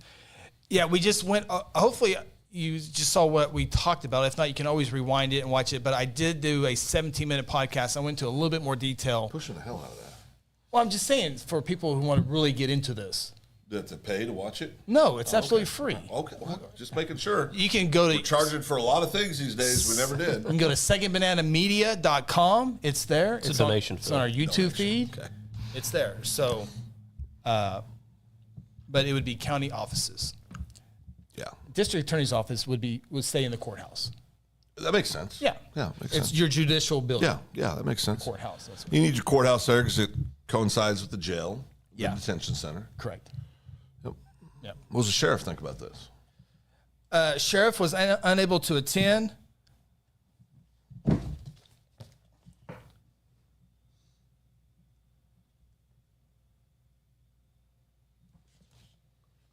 Yeah, we just went, hopefully you just saw what we talked about. If not, you can always rewind it and watch it. But I did do a 17-minute podcast. I went into a little bit more detail. Pushing the hell out of that. Well, I'm just saying for people who want to really get into this. Do you have to pay to watch it? No, it's absolutely free. Okay, well, just making sure. You can go to. We're charging for a lot of things these days. We never did. You can go to secondbananamedia.com. It's there. It's a donation. It's on our YouTube feed. Okay. It's there. So, but it would be county offices. Yeah. District attorney's office would stay in the courthouse. That makes sense. Yeah. Yeah, makes It's sense. your judicial building. Yeah, that makes sense. Courthouse. That's You need your courthouse there because it coincides with the jail, Yeah. the detention center. correct. Yep. Yeah. What does the sheriff think about this? Sheriff was unable to attend.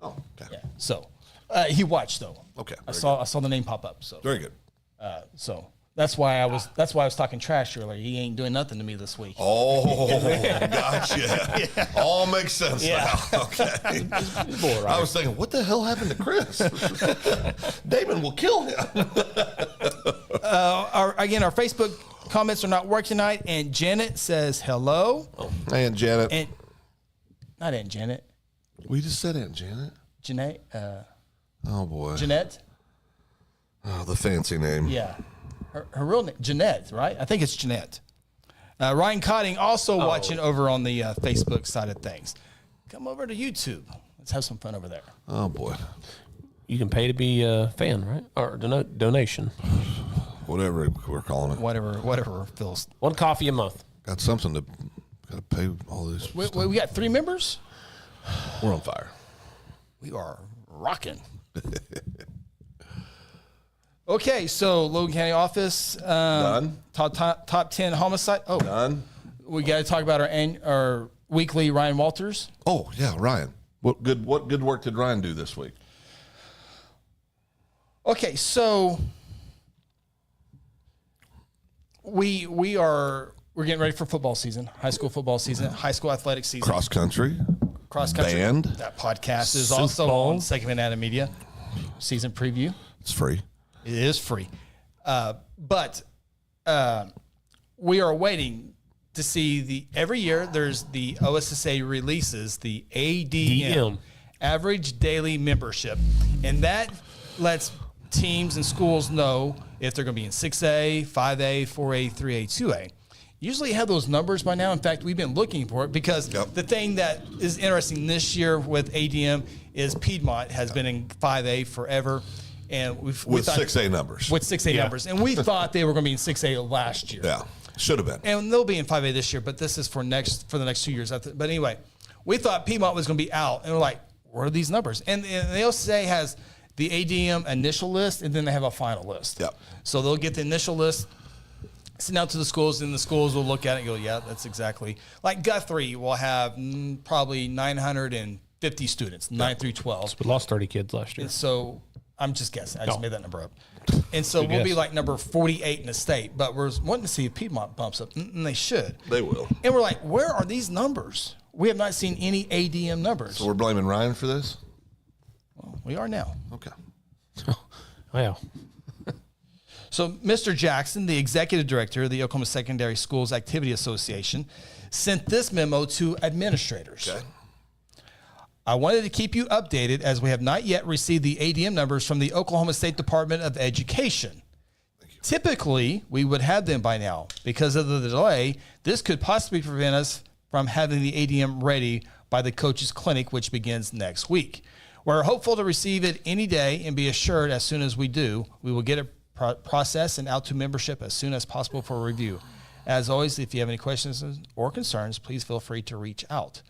Oh, okay. Yeah. So he watched though. Okay, I very saw the name pop up. So Very good. so that's why I was talking trash earlier. He ain't doing nothing to me this week. Oh, gotcha. All makes sense Yeah. now. Okay. I was thinking, what the hell happened to Chris? Damon will kill him. Our Facebook comments are not working tonight, and Janet says hello. Hey, Aunt Janet. And not Aunt Janet, We just said Aunt Janet. Jeanette. Oh, boy. Jeanette. Oh, the fancy name. Yeah, her real name Jeanette, right? I think it's Jeanette. Ryan Cotting also watching over on the Facebook side of things. Come over to YouTube. Let's have some fun over there. Oh, boy. You can pay to be a fan, right? Or donation. Whatever we're calling it. Whatever feels. One coffee a month. Got something to got to pay all this. We got 3 members. We're on fire. We are rocking. Okay, so Logan County office. Done. Top 10 homicide. Oh, Done. we got to talk about our weekly Ryan Walters. Oh, yeah, Ryan. What good work did Ryan do this week? Okay, so we're getting ready for football season, high school football season, high school athletic season, Cross country. cross country. band. That podcast is Super also Bowl. on Second Banana Media season preview. It's free. It is free, but we are waiting to see every year. There's the OSSA releases the ADM, DM. average daily membership, and that lets teams and schools know if they're going to be in 6A, 5A, 4A, 3A, 2A. Usually have those numbers by now. In fact, we've been looking for it because the thing that is interesting this year with ADM is Piedmont has been in 5A forever. And we With thought, 6A numbers. With 6A numbers. And we thought they were going to be in 6A last year. Yeah. Should have been. And they'll be in 5A this year, but this is for the next 2 years. But anyway, we thought Piedmont was going to be out. And we're like, what are these numbers? And the OSSA has the ADM initial list, and then they have a final list. Yep. So they'll get the initial list, send out to the schools, and the schools will look at it and go, yeah, that's exactly. Like Guthrie will have probably 950 students, 9 through 12. We lost 30 kids last year. And so I'm just guessing. I just made that number up. And so Good we'll be guess. like number 48 in the state, but we're wanting to see if Piedmont bumps up, and they should. They will. And we're like, where are these numbers? We have not seen any ADM numbers. So we're blaming Ryan for this? We are now. Okay. Wow. So Mr. Jackson, the executive director of the Oklahoma Secondary Schools Activity Association, sent this memo to administrators. Okay. I wanted to keep you updated as we have not yet received the ADM numbers from the Oklahoma State Department of Education. Typically, we would have them by now. Because of the delay, this could possibly prevent us from having the ADM ready by the coaches clinic, which begins next week. We're hopeful to receive it any day and be assured as soon as we do, we will get it processed and out to membership as soon as possible for review. As always, if you have any questions or concerns, please feel free to reach out.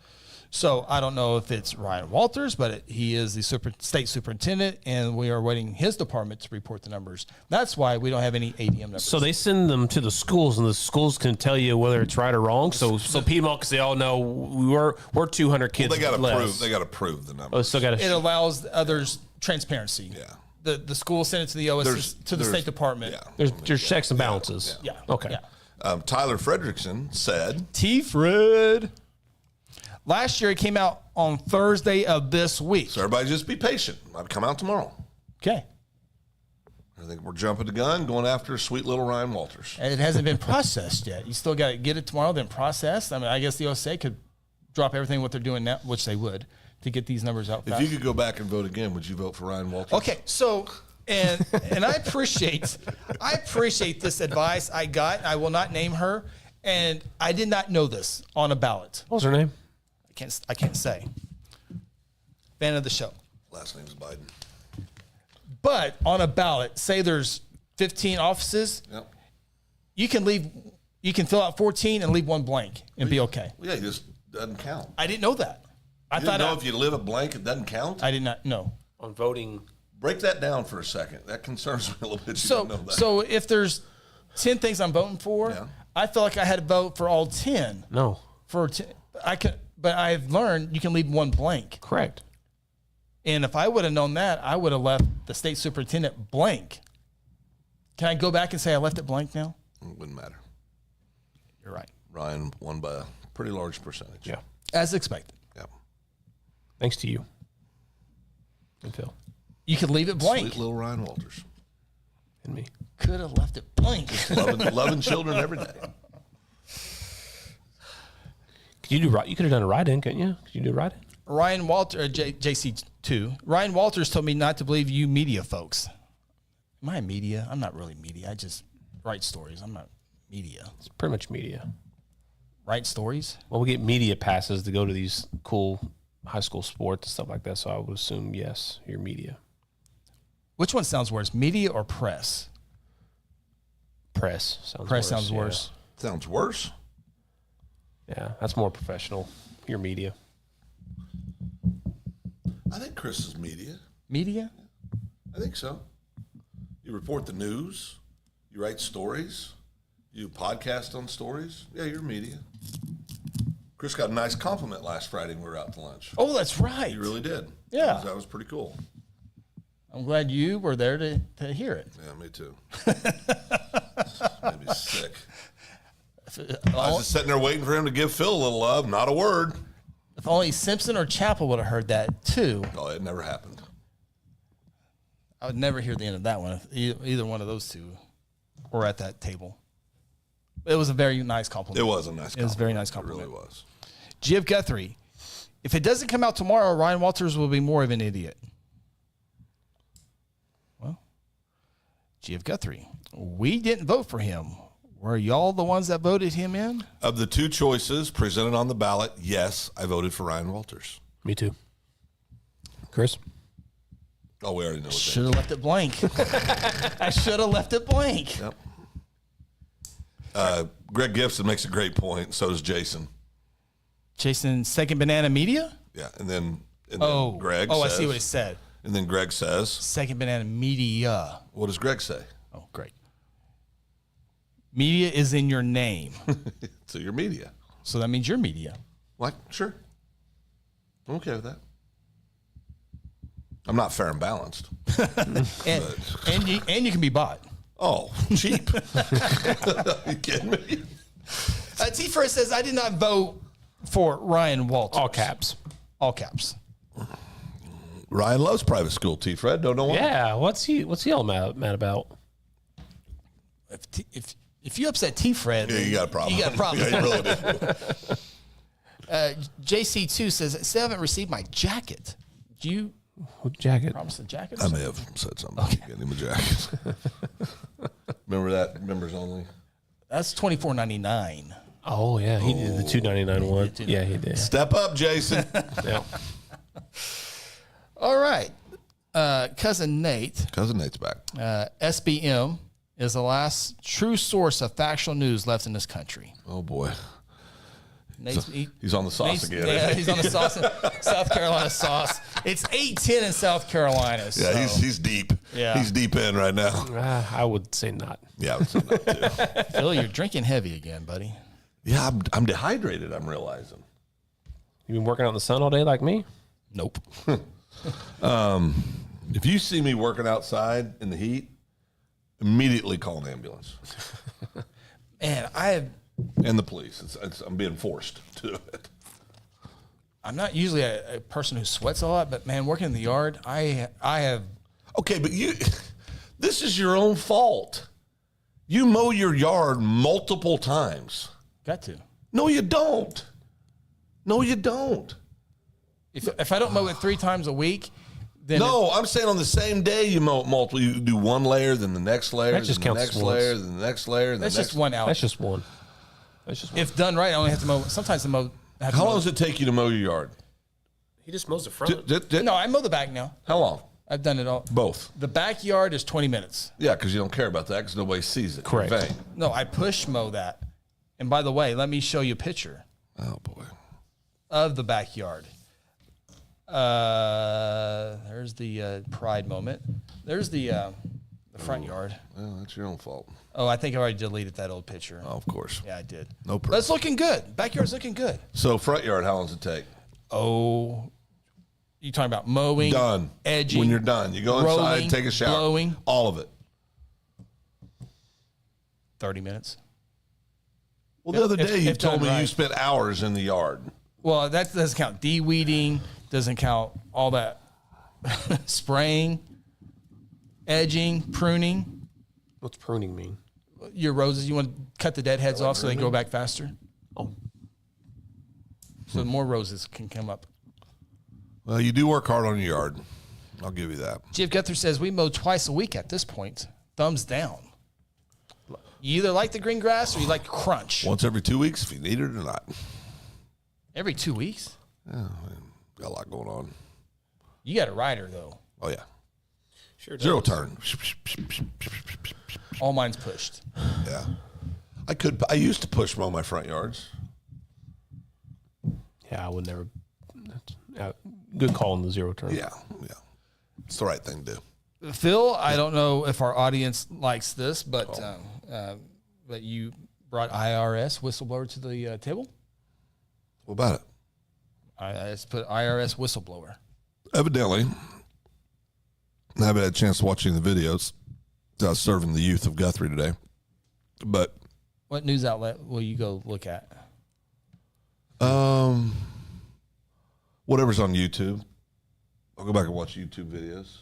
So I don't know if it's Ryan Walters, but he is the state superintendent, and we are waiting his department to report the numbers. That's why we don't have any ADM numbers. So they send them to the schools, and the schools can tell you whether it's right or wrong. So Piedmont can say, "Oh no, we're 200 kids." They got to less. prove. They got to prove the numbers. Oh, still got It to. allows others transparency. Yeah. The school sent it to the OS to the State Department. Yeah. There's checks and balances. Yeah. Okay. Yeah. Tyler Frederickson said, T-Fred. Last year it came out on Thursday of this week. "So everybody just be patient. I'll come out tomorrow." Okay. I think we're jumping the gun, going after sweet little Ryan Walters. And it hasn't been processed yet. You still got to get it tomorrow, then process. I mean, I guess the OSA could drop everything what they're doing now, which they would, to get these numbers out If fast. you could go back and vote again, would you vote for Ryan Walters? Okay, so and I appreciate this advice I got. I will not name her, and I did not know this on a ballot. What was her name? I can't say. Fan of the show. Last name's Biden. But on a ballot, say there's 15 offices, Yep. you can fill out 14 and leave one blank and be okay. Well, yeah, it just doesn't count. I didn't know that. I You didn't thought know if you live a blank, it doesn't count? I did not know. On voting. Break that down for a second. That concerns me a little bit. You don't know that. So if there's 10 things I'm voting for, Yeah. I feel like I had to vote for all 10. No. But I've learned you can leave one blank. Correct. And if I would have known that, I would have left the state superintendent blank. Can I go back and say I left it blank now? It wouldn't matter. You're right. Ryan won by a pretty large percentage. Yeah. As expected. Yeah. Thanks to you. And Phil. You could leave it blank. Sweet little Ryan Walters. And me. Could have left it blank. Loving children every day. You could have done a write-in, couldn't you? Could you do a write-in? Ryan Walter, JC2. Ryan Walters told me not to believe you media folks. Am I media? I'm not really media. I just write stories. I'm not media. It's pretty much media. Write stories? Well, we get media passes to go to these cool high school sports and stuff like that, so I would assume, yes, you're media. Which one sounds worse, media or press? Press sounds Press worse. sounds yeah. worse. Sounds worse. Yeah, that's more professional. You're media. I think Chris is media. Media? I think so. You report the news. You write stories. You podcast on stories. Yeah, you're media. Chris got a nice compliment last Friday when we were out to lunch. Oh, that's right. You really did. Yeah. That was pretty cool. I'm glad you were there to hear it. Yeah, me too. Made me sick. I was just sitting there waiting for him to give Phil a little love. Not a word. If only Simpson or Chappell would have heard that too. Oh, it never happened. I would never hear the end of that one if either one of those two were at that table. It was a very nice compliment. It was a nice compliment. It was a very nice compliment. It really was. G.F. Guthrie. If it doesn't come out tomorrow, Ryan Walters will be more of an idiot. Well, G.F. Guthrie. We didn't vote for him. Were y'all the ones that voted him in? Of the two choices presented on the ballot, yes, I voted for Ryan Walters. Me too. Chris? Oh, we already know what that Should have left it blank. I should have left it blank. Yep. Greg Gibson makes a great point. So does Jason. Jason, Second Banana Media? Yeah, and then Greg. Oh, I says, see what he said. And then Greg says, Second Banana Media. "What does Greg say?" Oh, great. Media is in your name. So you're media. So that means you're media. Like, sure. I'm okay with that. I'm not fair and balanced. And you can be bought. Oh, cheap. Are you kidding me? T. Fred says, I did not vote for Ryan Walters. All caps. All caps. Ryan loves private school, T. Fred. Don't know why. Yeah, what's he all mad about? If you upset T. Fred, Yeah, you got a problem. You got a problem. Yeah, you really do. JC2 says, I still haven't received my jacket. Do you What jacket? promise a jacket? I may have said something. Okay. Get him a jacket. Remember that? Members only. That's $24.99. Oh, yeah, he did the $2.99 one. Yeah, he did. Step up, Jason. Yeah. All right. Cousin Nate, Cousin Nate's back. SBM, is the last true source of factual news left in this country. Oh, boy. He's on the sauce again. Yeah, he's on the sauce. South Carolina sauce. It's 8:10 in South Carolina. So. Yeah, he's deep. Yeah. He's deep in right now. I would say not. Yeah, I would say that too. Phil, you're drinking heavy again, buddy. Yeah, I'm dehydrated, I'm realizing. You been working out in the sun all day like me? Nope. If you see me working outside in the heat, immediately call an ambulance. Man, And the police. I'm being forced to it. I'm not usually a person who sweats a lot, but man, working in the yard, I have. Okay, but this is your own fault. You mow your yard multiple times. Got to. No, you don't. No, you don't. If I don't mow it 3 times a week, then No, I'm saying on the same day you mow it multiple. You do one layer, then the next layer, That just then the counts next as once. layer, then the next layer. Then that's the just next. one out. That's just one. That's just one. If done right, I only have to mow. Sometimes the mow. I have to How mow- long does it take you to mow your yard? He just mows the front. No, I mow the back now. How long? I've done it all. Both. The backyard is 20 minutes. Yeah, because you don't care about that because nobody sees it. Correct. You're vain. No, I push mow that. And by the way, let me show you a picture Oh boy. of the backyard. There's the pride moment. There's the front yard. Well, that's your own fault. Oh, I think I already deleted that old picture. Oh, of course. Yeah, I did. No But it's looking good. Backyard's looking good. So front yard, how long does it take? Oh, you talking about mowing? Done. Edging. When you're done, you go inside, rolling, take a shower. blowing. All of it. 30 minutes. Well, the other If- day you if told done me you right. spent hours in the yard. Well, that doesn't count de-weeding, doesn't count all that spraying, edging, pruning. What's pruning mean? Your roses, you want to cut the dead heads off so they grow back faster? Oh, So more roses can come up. Well, you do work hard on your yard. I'll give you that. Jeff Guthrie says we mow twice a week at this point. Thumbs down. You either like the green grass or you like crunch. Once every 2 weeks if you need it or not. Every 2 weeks? Yeah, got a lot going on. You got a rider, though. Oh, yeah. sure. Zero does. turn. All mine's pushed. Yeah. I used to push mow my front yards. Yeah, I would never. Good call on the zero turn. Yeah. It's the right thing to do. Phil, I don't know if our audience likes this, but you brought IRS whistleblower to the table. What about it? I just put IRS whistleblower. Evidently, I haven't had a chance to watch any of the videos. I was serving the youth of Guthrie today. But What news outlet will you go look at? whatever's on YouTube. I'll go back and watch YouTube videos.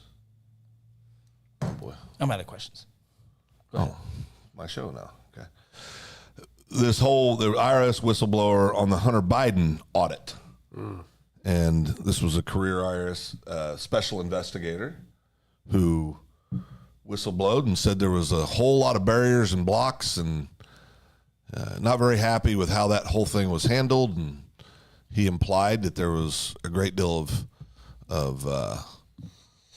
Oh, boy. I'm out of questions. Oh, my show now. Okay. The IRS whistleblower on the Hunter Biden audit. And this was a career IRS special investigator who whistleblowed and said there was a whole lot of barriers and blocks and not very happy with how that whole thing was handled. And he implied that there was a great deal of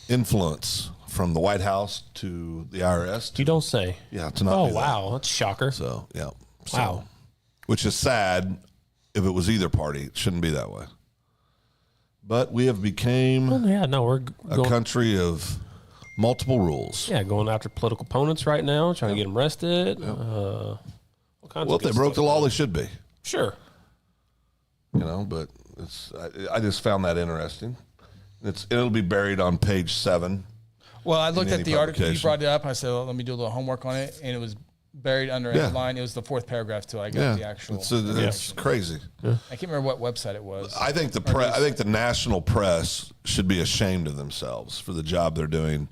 influence from the White House to the IRS. You don't say. Yeah, to not Oh do that. wow, that's a shocker. So, yeah. So, Wow. Which is sad. If it was either party, it shouldn't be that way. But we have become Well, yeah, no, we're a going. country of multiple rules. Yeah, going after political opponents right now, trying to get them arrested. All kinds Well, of if they good broke the stuff. law, they should be. Sure. But I just found that interesting. It'll be buried on page 7. Well, I looked any at the article. You publication. brought it up. And I said, well, let me do a little homework on it. And it was buried under a Yeah. headline. It was the 4th paragraph, too. I got Yeah, the actual. it's crazy. I can't remember what website it was. I think the national press should be ashamed of themselves for the job they're doing.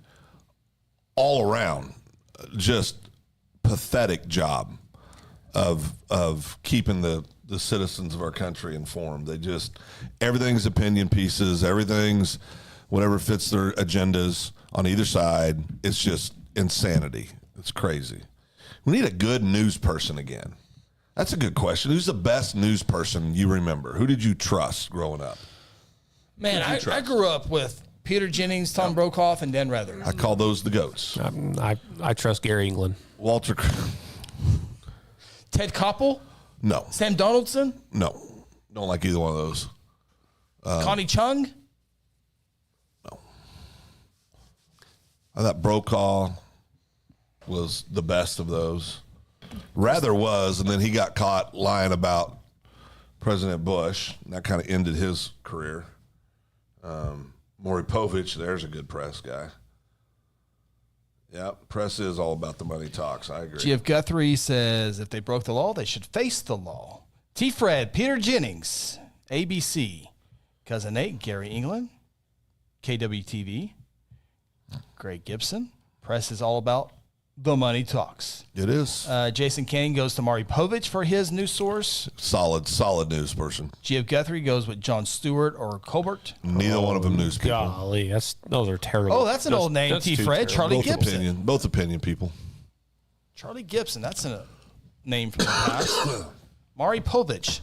All around, just pathetic job of keeping the citizens of our country informed. Everything's opinion pieces. Everything's whatever fits their agendas on either side. It's just insanity. It's crazy. We need a good news person again. That's a good question. Who's the best news person you remember? Who did you trust growing up? Man, I trust? grew up with Peter Jennings, Tom Brokaw, and Dan Rather. I call those the goats. I trust Gary England. Walter, Ted Koppel, no, Sam Donaldson. no. Don't like either one of those. Connie Chung? I thought Brokaw was the best of those. Rather was, and then he got caught lying about President Bush. And that kind of ended his career. Maury Povich, there's a good press guy. Yeah, press is all about the money talks. I agree. G.F. Guthrie says if they broke the law, they should face the law. T. Fred, Peter Jennings, ABC, Cousin Nate, Gary England, KWTV, Greg Gibson. Press is all about the money talks. It is. Jason Kane goes to Maury Povich for his news source. Solid news person. G.F. Guthrie goes with Jon Stewart or Colbert. Neither one of them news people. Golly, those are terrible. Oh, that's an old name, That's T. too Fred. terrible. Charlie Gibson. Both opinion people. Charlie Gibson, that's a name from the past. Maury Povich.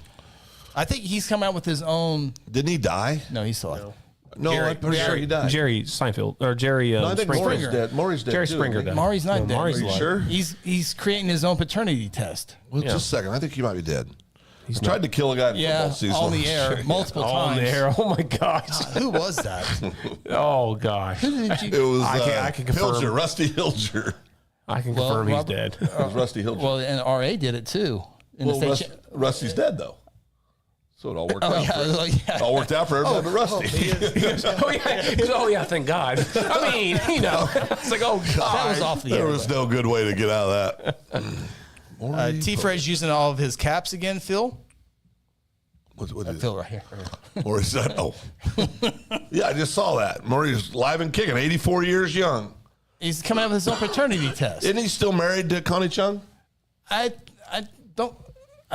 I think he's come out with his own. Didn't he die? No, he's still alive. No, I'm pretty sure he died. Jerry Seinfeld or Jerry No, I think Springer. Maury's dead. Maury's dead Jerry too, Springer isn't he? died. Maury's not No, dead. Maury's Are you alive. sure? He's creating his own paternity test. Well, just a second. I think he might be dead. He tried to kill a guy in Yeah, football season. on the air multiple On times. the air. Oh my gosh. Who was that? Oh gosh. It was I can confirm. Hilger, Rusty Hilger. I can Well, confirm he's Robert- dead. It was Rusty Hilger. Well, and RA did it too. In Well, the state Rusty's dead though, so it all worked out. yeah. It all worked out for everybody but Rusty. Oh yeah, thank God. I mean, it's like, oh God. That was off the There air. was no good way to get out of that. T. Fred's using all of his caps again, Phil. What is Phil right here. Or is that? Oh, yeah, I just saw that. Murray's live and kicking, 84 years young. He's coming out with his own paternity test. Isn't he still married to Connie Chung? I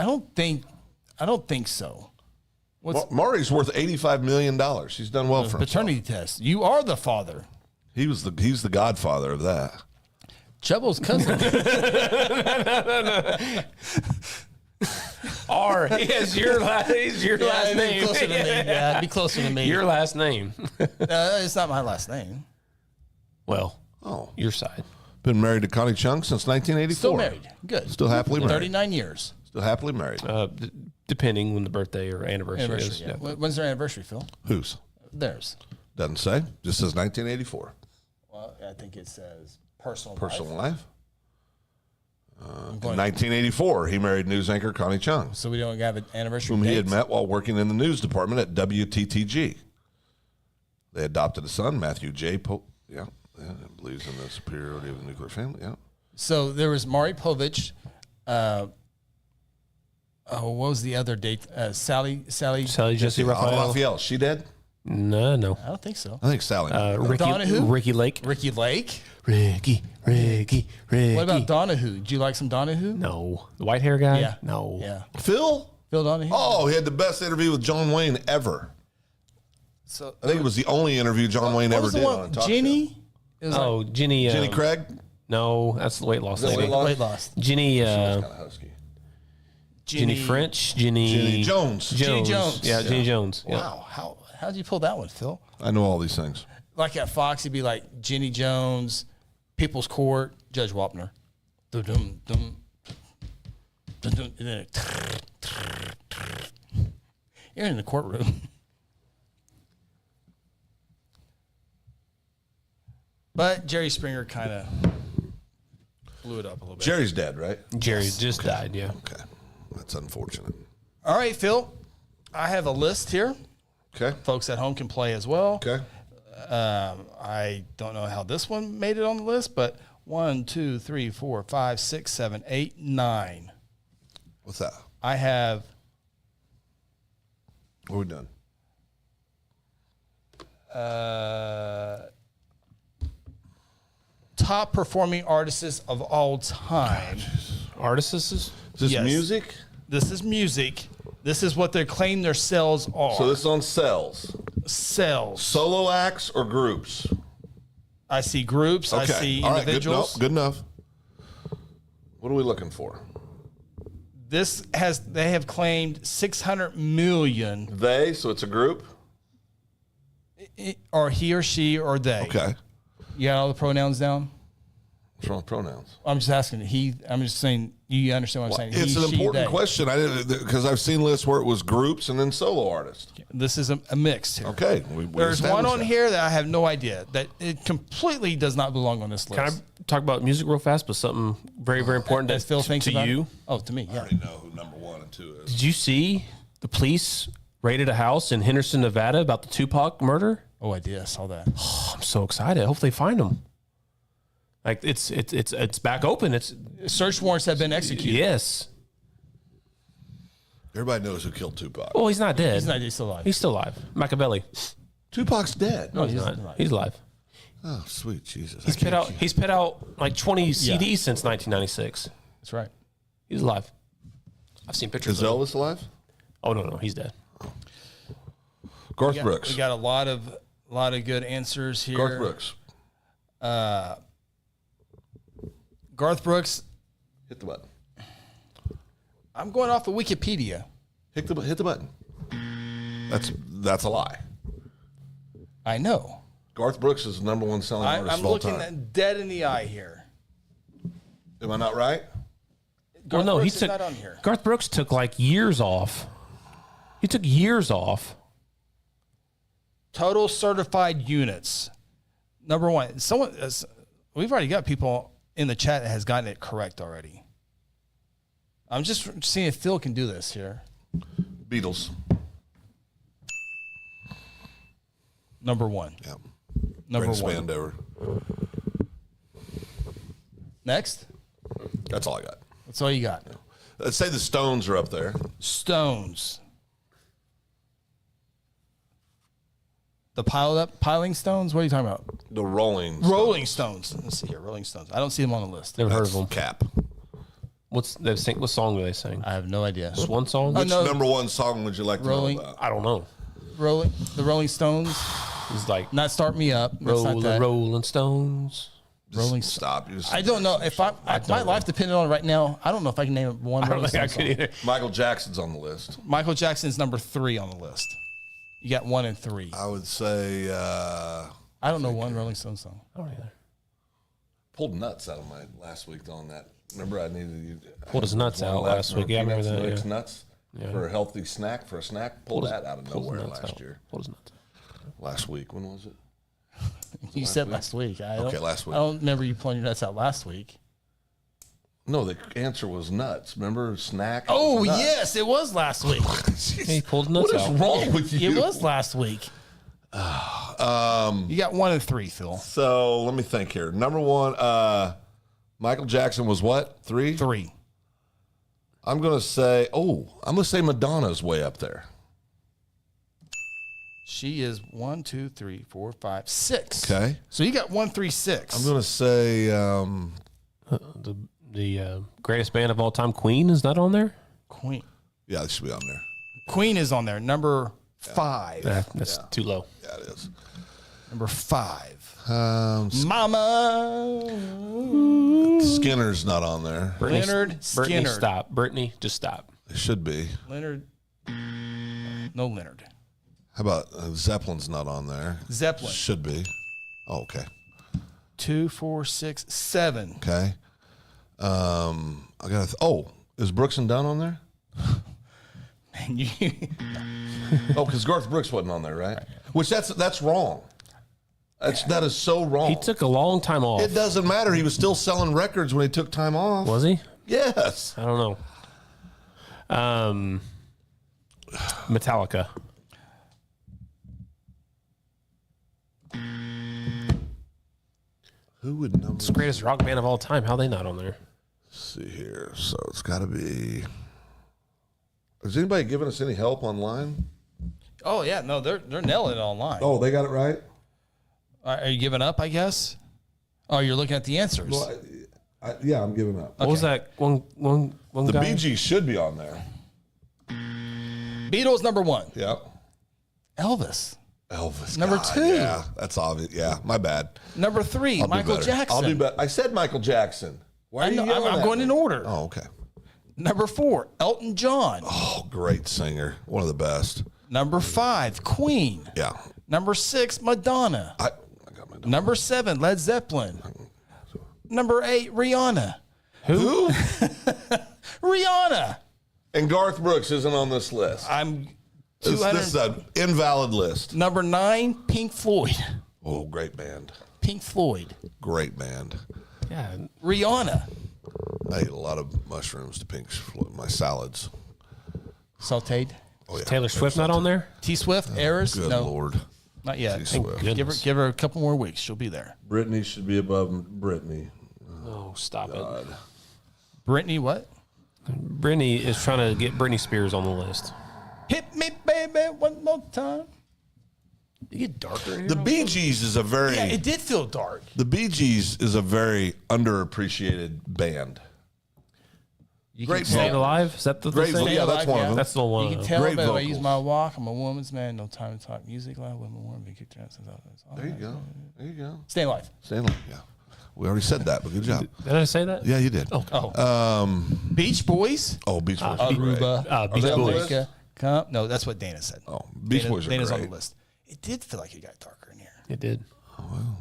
don't think so. What's Murray's worth $85 million. He's done well for himself. paternity test? You are the father. He's the godfather of that. Chubble's cousin. R. Yes, your last it'd be name. closer to me. Yeah, it'd be closer to me. Your last name. It's not my last name. Well, Oh, your side. been married to Connie Chung since 1984. Still married. Good. Still happily married. 39 years. Still happily married. Depending when the birthday or anniversary, is. Anniversary. Yeah. When's their anniversary, Phil? Whose? Theirs. Doesn't say. Just says 1984. Well, I think it says personal. Personal life. In Going- 1984, he married news anchor Connie Chung, So we don't have an anniversary. whom he had date? met while working in the news department at WTTG. They adopted a son, Matthew J. Pope. Yeah, believes in the superiority of the nuclear family. Yeah. So there was Maury Povich. What was the other date? Sally. Sally Jesse Otto Raphael. Raphael. She dead? No. I don't think so. I think Sally. Donahue? Ricky Lake. Ricky Lake. Ricky. What about Donahue? Do you like some Donahue? No. The white hair guy? Yeah. No. Yeah. Phil? Phil Donahue. Oh, he had the best interview with John Wayne ever. So I think it was the only interview John Wayne what ever was the did one? on a talk Ginny. It was Oh, Ginny. show. Jenny Craig? No, that's the weight loss that lady. weight loss? weight loss. Ginny. Kind of husky. Ginny French. Ginny Jones. Ginny Jones. Yeah, Ginny Jones. Yeah. Wow. How'd you pull that one, Phil? I know all these things. Like at Fox, he'd be like Ginny Jones, People's Court, Judge Wapner. Dum, dum, dum, dum, and then you're in the courtroom. But Jerry Springer kind of blew it up a little bit. Jerry's dead, right? Jerry just died. Yeah. Okay. That's unfortunate. All right, Phil. I have a list here. Okay. Folks at home can play as well. Okay. I don't know how this one made it on the list, but 1, 2, 3, 4, 5, 6, 7, 8, 9. What's that? I have What are we done? top performing artists of all time. Artists? Is this Yes. music? This is music. This is what they claim their sales are. So this is on cells. Sales. Solo acts or groups? I see groups. I see All right. individuals. Good enough. What are we looking for? They have claimed 600 million, They, so it's a group? or he or she or they. Okay. You got all the pronouns down? What's wrong with pronouns? I'm just asking. I'm just saying. You understand what I'm saying? It's He, an she, important they. question. Because I've seen lists where it was groups and then solo artists. This is a mix here. Okay. There's one established on that. here that I have no idea that it completely does not belong on this list. Can I talk about music real fast? But something very, very important As Phil thinks to about you. it? Oh, to me, I yeah. already know who number 1 and 2 is. Did you see the police raided a house in Henderson, Nevada about the Tupac murder? Oh, I did. I saw that. Oh, I'm so excited. I hope they find him. Like it's back open. It's Search warrants have been executed. yes. Everybody knows who killed Tupac. Well, he's not dead. He's still alive. He's still alive. Machiavelli. Tupac's dead. No, he's not. He's alive. Oh, sweet Jesus. He's put out like 20 CDs since 1996. That's right. He's alive. I've seen pictures Is of him. Elvis alive? Oh no, he's dead. Garth Brooks. We got a lot of good answers here. Garth Brooks. Garth Brooks. Hit the button. I'm going off of Wikipedia. Hit the button. That's a lie. I know. Garth Brooks is the number 1 selling artist I'm of all looking time. at dead in the eye here. Am I not right? Well, no, Brooks is he not took on here. Garth Brooks took like years off. He took years off. Total certified units. Number 1. We've already got people in the chat that has gotten it correct already. I'm just seeing if Phil can do this here. Beatles. Number 1. Yeah. Number Greatest 1. band ever. Next. That's all I got. That's all you got. Let's say the Stones are up there. Stones. The piling stones? What are you talking about? The Rolling. Rolling Stones. Let's see here. Rolling Stones. I don't see them on the list. Never heard of him. Cap. What song do they sing? I have no idea. Just one song? Which no. number 1 song would you like to Rolling. know about? I don't know. The Rolling Stones. It's like Not Start Me Up. That's not Rolling that. Rolling Stones. Rolling Stop. You just- I don't know if my life depended on it right now. I don't know if I can name one I don't Rolling think I Stones could song. either. Michael Jackson's on the list. Michael Jackson's number 3 on the list. You got 1 and 3. I would say I don't know one Rolling Stones song. I don't either. pulled nuts out of my last week on that. Remember I needed you. Pulled his nuts out last week. Yeah, I remember that, Rick's yeah. nuts for a healthy snack, for a snack. Pulled that out of Pulled his nowhere nuts last out. year. Pulled his nuts. Last week. When was it? You said last week. Okay, last week. I don't remember you pulling your nuts out last week. No, the answer was nuts. Remember snack? Oh, Nuts. yes, it was last week. He pulled nuts What is out. wrong with you? It was last week. You got 1 and 3, Phil. So let me think here. Number 1, Michael Jackson was what? 3? 3. I'm gonna say Madonna's way up there. She is 1, 2, 3, 4, 5, 6. Okay. So you got 1, 3, 6. I'm gonna say The greatest band of all time, Queen, is that on there? Queen. yeah, it should be on there. Queen is on there. Number 5. That's too low. Yeah, it is. Number 5. Mama. Mama. Skinner's not on there. Leonard Brittany, Skinner. stop. Brittany, just stop. It should be. Leonard. No Leonard. How about Zeppelin's not on there? Zeppelin. Should be. Oh, okay. 2, 4, 6, 7. Okay. I got. Is Brooks and Dunn on there? And you, Oh, because Garth Brooks wasn't on there, right? Which that's wrong. That is so wrong. He took a long time off. It doesn't matter. He was still selling records when he took time off. Was he? Yes. I don't know. Metallica. Who would number? It's the greatest rock band of all time. How are they not on there? Let's see here. So it's got to be. Is anybody giving us any help online? oh yeah, no, they're nailing it online. Oh, they got it right. Are you giving up? I guess. Oh, you're looking at the answers. Well, yeah, I'm giving up. What was that one The guy? Bee Gees should be on there. Beatles number 1. Yep. Elvis Elvis. Number God, 2. Yeah, that's obvious. Yeah, my bad. number 3. I'll do Michael better. Jackson. I'll do better. I said Michael Jackson. Why are you I'm yelling at going me? in order. Oh, okay. Number 4. Elton John. Oh, great singer. One of the best. Number 5. Queen. Yeah. Number 6. Madonna. I got my dog. Number 7. Led Zeppelin. Number 8, Rihanna. Who? Rihanna. And Garth Brooks isn't on this list. This is an invalid list. Number 9, Pink Floyd. Oh, great band. Pink Floyd. Great band. Yeah. Rihanna. I ate a lot of mushrooms to Pink Floyd, my salads. Sauteed. Oh, yeah. Taylor Swift not on there? T Swift, Eras. Good No, Lord. not yet. T-Swift. Goodness. Give her a couple more weeks. She'll be there. Brittany should be above Brittany. Oh, stop it. Brittany, what? Brittany is trying to get Britney Spears on the list. Hit me, baby, one more time. You get darker in here. The Bee Gees is a very Yeah, it did feel dark. The Bee Gees is a very underappreciated band. Great Staying vocal. Alive? Is that the Great thing? vocal. Yeah, that's one of them. That's the one. You can tell Great by the way I use vocals. my walk. I'm a woman's man. No time to talk music. Loud women warm. Big kick dance. There you go. There you go. Stay alive. Stanley, yeah. We already said that, but good job. Did I say that? Yeah, you did. Oh. Beach Boys. Oh, Beach Boys. are great. Aruba. Beach they on the Boys. list? Come. No, that's what Dana said. Oh, Beach Boys are Dana's great. on the list. It did feel like it got darker in here. It did.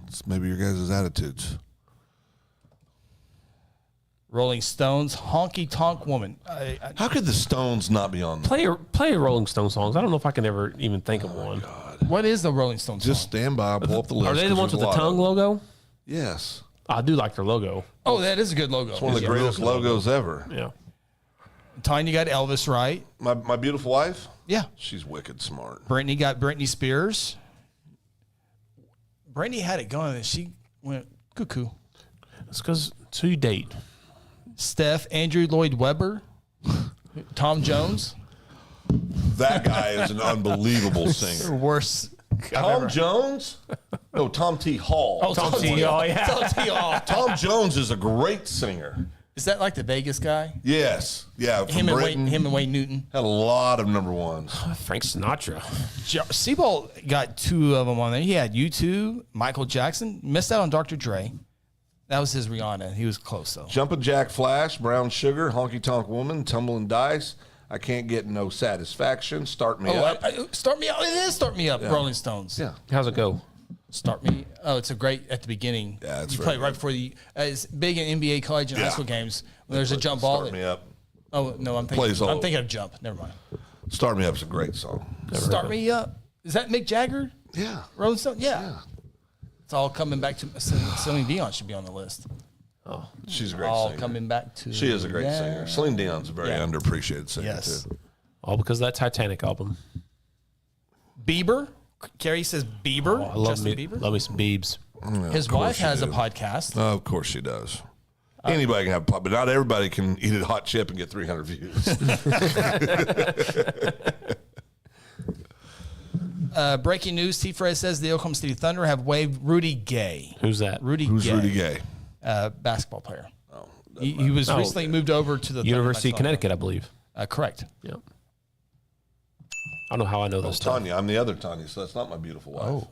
It's maybe your guys' attitudes. Rolling Stones, Honky Tonk Woman. How could the Stones not be on there? Play Rolling Stone songs. I don't know if I can ever even think of one. What is the Rolling Stones Just song? stand by, pull up the list. Are they the 'cause ones there's with a the lot of tongue them. logo? Yes. I do like their logo. Oh, that is a good logo. It's one of the greatest logos ever. Yeah. Tanya got Elvis right. My beautiful wife, Yeah. she's wicked smart. Brittany got Britney Spears. Brittany had it going and she went cuckoo. It's because it's who you date. Steph, Andrew Lloyd Webber, Tom Jones. That guy is an unbelievable singer. Worse. Tom Jones? No, Tom T. Hall. Oh, Tom T. Oh, yeah. Tom T. Hall. Tom Jones is a great singer. Is that like the Vegas guy? Yes. Yeah, from Him Britain. and Wayne Newton. Had a lot of number ones. Frank Sinatra. Seabolt got 2 of them on there. He had U2, Michael Jackson. Missed out on Dr. Dre. That was his Rihanna. He was close, though. Jumpin' Jack Flash, Brown Sugar, Honky Tonk Woman, Tumbling Dice. I Can't Get No Satisfaction. Start Me Up. Start Me Up. It is Start Me Up, Rolling Stones. Yeah. How's it go? Start Me. Oh, it's a great at the beginning. Yeah, it's you very play right good. before the. It's big in NBA, college, and high Yeah. school games. When there's a jump ball. Start Me Up. Oh no, I'm Plays all- thinking of Jump. Never mind. Start Me Up's a great song. Start Me Up. Is that Mick Jagger? Yeah. Rolling Stone? Yeah. It's all coming back to Celine Dion should be on the list. She's a great All singer. coming back to. She is a great singer. Celine Dion's a very Yeah. underappreciated singer, Yes. too. All because of that Titanic album. Bieber. Carrie says Bieber. I love Justin me, Bieber. love me some Biebs. His Of course wife she has a do. podcast. Of course she does. Anybody can have a pot, but not everybody can eat a hot chip and get 300 views. Breaking news: T. Fred says the Oklahoma City Thunder have waived Rudy Gay. Who's that? Rudy Who's Gay, Rudy Gay? Basketball player. He was recently moved over to the Thunder University of basketball Connecticut, I believe. team. Correct. Yep. I don't know how I know this stuff. Tanya. I'm the other Tanya, so that's not my beautiful wife. Oh.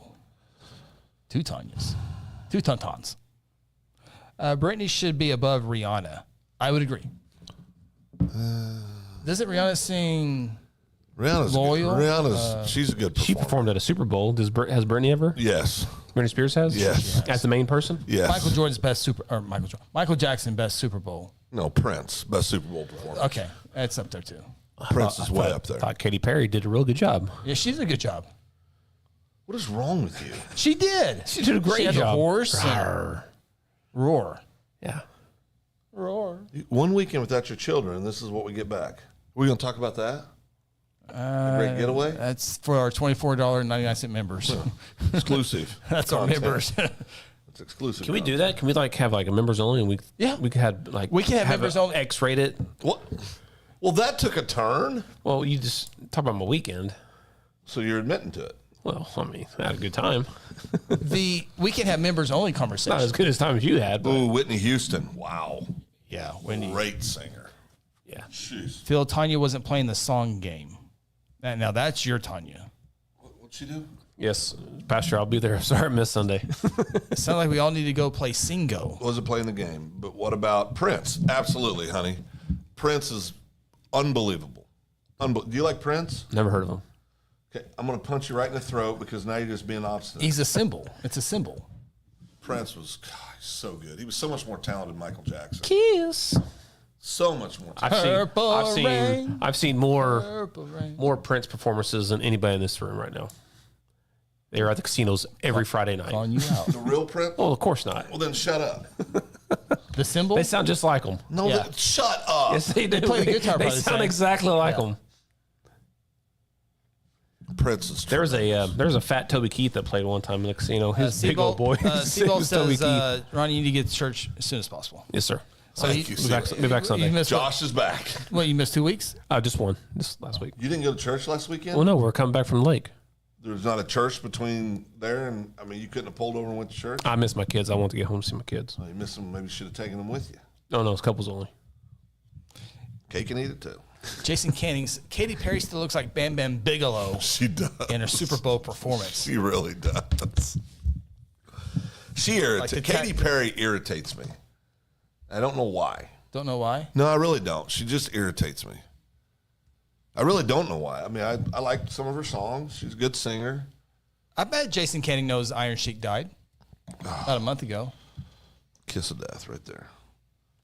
2 Tanyas. 2 Tauntauns. Britney should be above Rihanna. I would agree. Doesn't Rihanna sing? Rihanna's Loyal, Good. Rihanna's she's a good She performer. performed at a Super Bowl. Has Britney ever? Yes. Britney Spears has? Yes. As the main person? Yes. Michael Jackson best Super Bowl. No, Prince, best Super Bowl performer. Okay, that's up there too. Prince is way up there. Thought Katy Perry did a real good job. Yeah, she did a good job. What is wrong with you? She did. She did a great She had job. the horse. and- Rawr. Roar. Yeah. Roar. One weekend without your children, and this is what we get back. Are we going to talk about that? The great getaway? That's for our $24.99 members. Exclusive. That's our content. members. It's exclusive. Can we do that? Can we have a members only and we Yeah. we could have We can have members it only. X-rated? What? Well, that took a turn. Well, you just talk about my weekend. So you're admitting to it. Well, I mean, I had a good time. We can have members only Not conversations. as good as time as you had, but Ooh, Whitney Houston. Wow. Yeah, Wendy. Great singer. yeah. Jeez. Phil, Tanya wasn't playing the song game. Now that's your Tanya. What'd she do? Yes, Pastor, I'll be there. Sorry, I missed Sunday. It sounds like we all need to go play Singo. Wasn't playing the game. But what about Prince? Absolutely, honey. Prince is unbelievable. Do you like Prince? Never heard of him. Okay, I'm going to punch you right in the throat because now you're just being obstinate. He's a symbol. It's a symbol. Prince was so good. He was so much more talented than Michael Jackson. Kiss. So much more talented. I've seen more Prince performances than anybody in this room right now. They are at the casinos every Friday night. Calling you out. The real Prince? Well, of course not. Well, then shut up. The symbol? They sound just like them. No, Yeah. shut up. Yes, they do. They play the guitar They probably the sound same. exactly like them. Prince is There was a fat Toby Keith that played one time in the casino. His big old boy. Seabolt Toby says, Ronnie, you need to get to church as soon as possible. Yes, sir. So Thank you, Be back Sunday. You missed Josh is back. what, you missed 2 weeks? Just one. This last week. You didn't go to church last weekend? Well, no, we're coming back from the lake. There's not a church between there and, I mean, you couldn't have pulled over and went to church? I miss my kids. I want to get home to see my kids. Oh, you missed them. Maybe you should have taken them with you. No, it's couples only. Kate can eat it too. Jason Canning's Katy Perry still looks like Bam Bam Bigelow She does. in her Super Bowl performance. She really does. She irritates. Like the Katy Perry irritates me. I don't know why. Don't know why. No, I really don't. She just irritates me. I really don't know why. I mean, I like some of her songs. She's a good singer. I bet Jason Canning knows Iron Sheik died about a month ago. Kiss of death right there.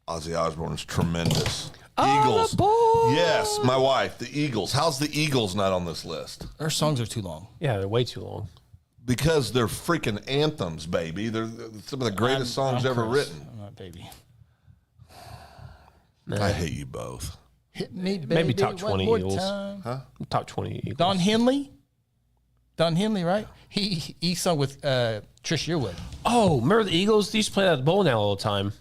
Ozzy Osbourne's tremendous. Oh, Eagles. the boy. Yes, my wife, the Eagles. How's the Eagles not on this list? Her songs are too long. Yeah, they're way too long. Because they're freaking anthems, baby. They're some of the greatest songs ever Chris. written. I'm not baby. I hate you both. Hit me, baby, Maybe top 20 one more Eagles. time. Top 20 Eagles. Don Henley? Don Henley, right? He sung with Trish Yearwood. Oh, remember the Eagles? They used to play that at the bowling alley all the time.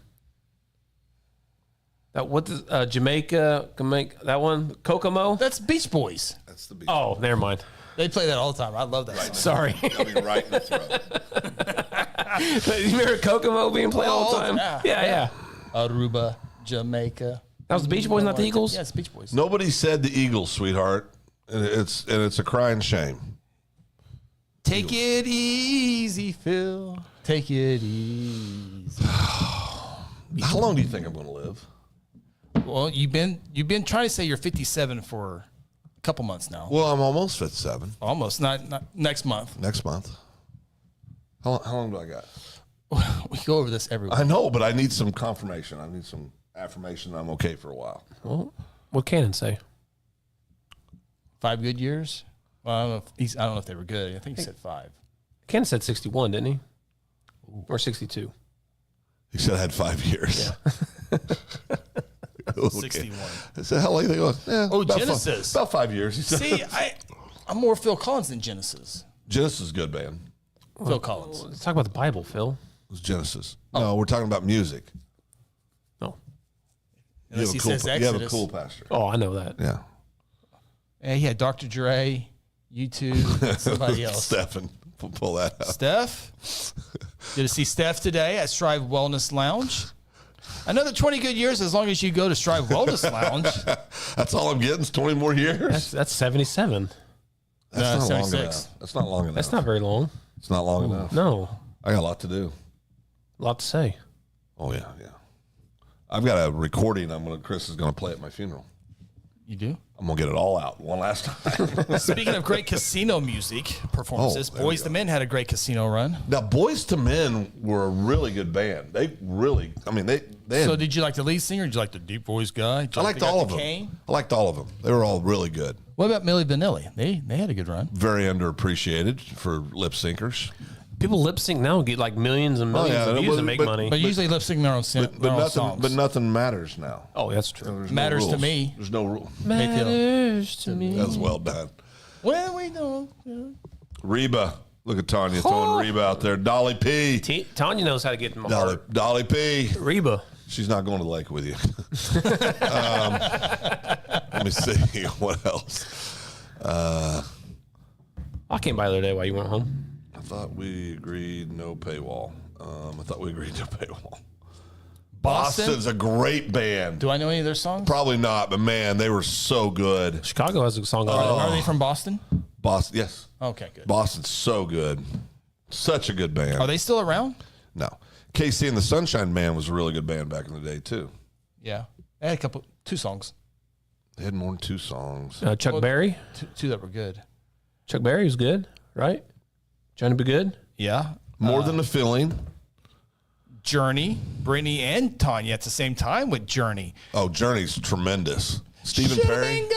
Jamaica, that one? Kokomo? That's Beach Boys. That's the beat. Oh, never mind. They play that all the time. I love that song. Sorry. Got me right in the throat. You remember Kokomo being played all the time? Yeah. Aruba, Jamaica. That was the Beach Boys, not the Eagles? Yeah, it's Beach Boys. Nobody said the Eagles, sweetheart. And it's a crying shame. Take it easy, Phil. Take it easy. How long do you think I'm going to live? Well, you've been trying to say you're 57 for a couple months now. Well, I'm almost 57. Almost. Not next month. Next month. How long do I got? We go over this every week. I know, but I need some confirmation. I need some affirmation I'm okay for a while. Well, what Cannon say? 5 good years. Well, I don't know if they were good. I think he said 5. Cannon said 61, didn't he? Or 62. He said I had 5 years. Yeah. Okay. 61. I said, how long do you think it was? About Genesis. About 5 years. He said. See, I'm more Phil Collins than Genesis. Genesis is a good band. Phil Collins. Let's talk about the Bible, Phil. It was Genesis. No, we're talking about music. No. Unless he says you have a Exodus. cool pastor. Oh, I know that. Yeah. Yeah, he had Dr. Dre, U2, somebody else. Stephen, pull that out. Steph. Good to see Steph today at Strive Wellness Lounge. Another 20 good years as long as you go to Strive Wellness Lounge. That's all I'm getting is 20 more years. That's 77. That's not long 76. enough. That's not long enough. That's not very long. It's not long enough. No. I got a lot to do. A lot to say. Oh yeah. I've got a recording. Chris is gonna play at my funeral. You do? I'm gonna get it all out one last time. Speaking of great casino music performances, there we Boys go. the Men had a great casino run. Now, Boys to Men were a really good band. They had, So did you like the lead singer? Did you like the deep voice guy? Did you I like liked the guy all with of the them. cane? I liked all of them. They were all really good. What about Milli Vanilli? They had a good run. Very underappreciated for lip syncers. People lip sync now and get like millions and millions of views and make money. But usually lip sync their own, their own songs. But nothing matters now. Oh, that's true. There's Matters to rules. me. There's no rule. Matters to me. That was well done. Well, we don't. Reba. Look at Tanya throwing Reba out there. Dolly P. Tanya knows how to get in my heart. Dolly P. Reba. She's not going to the lake with you. Let me see. What else? I came by the other day while you went home. I thought we agreed no paywall. Boston? Boston's a great band. Do I know any of their songs? Probably not, but man, they were so good. Chicago has a song on it. Are they from Boston? Boston, yes. Okay, good. Boston's so good. Such a good band. Are they still around? No. KC and the Sunshine Band was a really good band back in the day, too. Yeah. They had two songs. They had more than 2 songs. Chuck Berry. Two that were good. Chuck Berry was good, right? Trying to be good. Yeah. More Than a Feeling. Journey, Brittany, and Tanya at the same time with Journey. Oh, Journey's tremendous. Stephen Perry,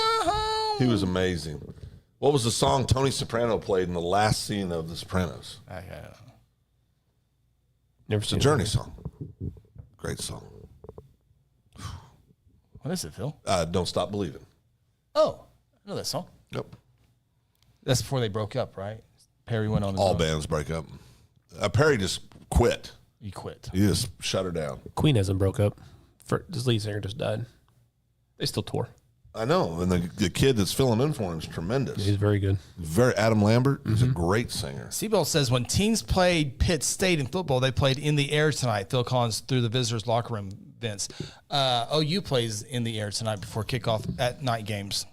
he was amazing. What was the song Tony Soprano played in the last scene of The Sopranos? Never It's a seen Journey it. song. Great song. What is it, Phil? Don't Stop Believing. Oh, I know that song. Yep. That's before they broke up, right? Perry went on his All own. bands break up. Perry just quit. He quit. He just shut her down. Queen hasn't broke up. His lead singer just died. They still tour. I know. And the kid that's filling in for him is tremendous. He's very good. Very Adam Lambert. He's a great singer. Seabell says when teams played Pitt State in football, they played In the Air tonight. Phil Collins through the visitors' locker room vents. OU plays In the Air tonight before kickoff at night games.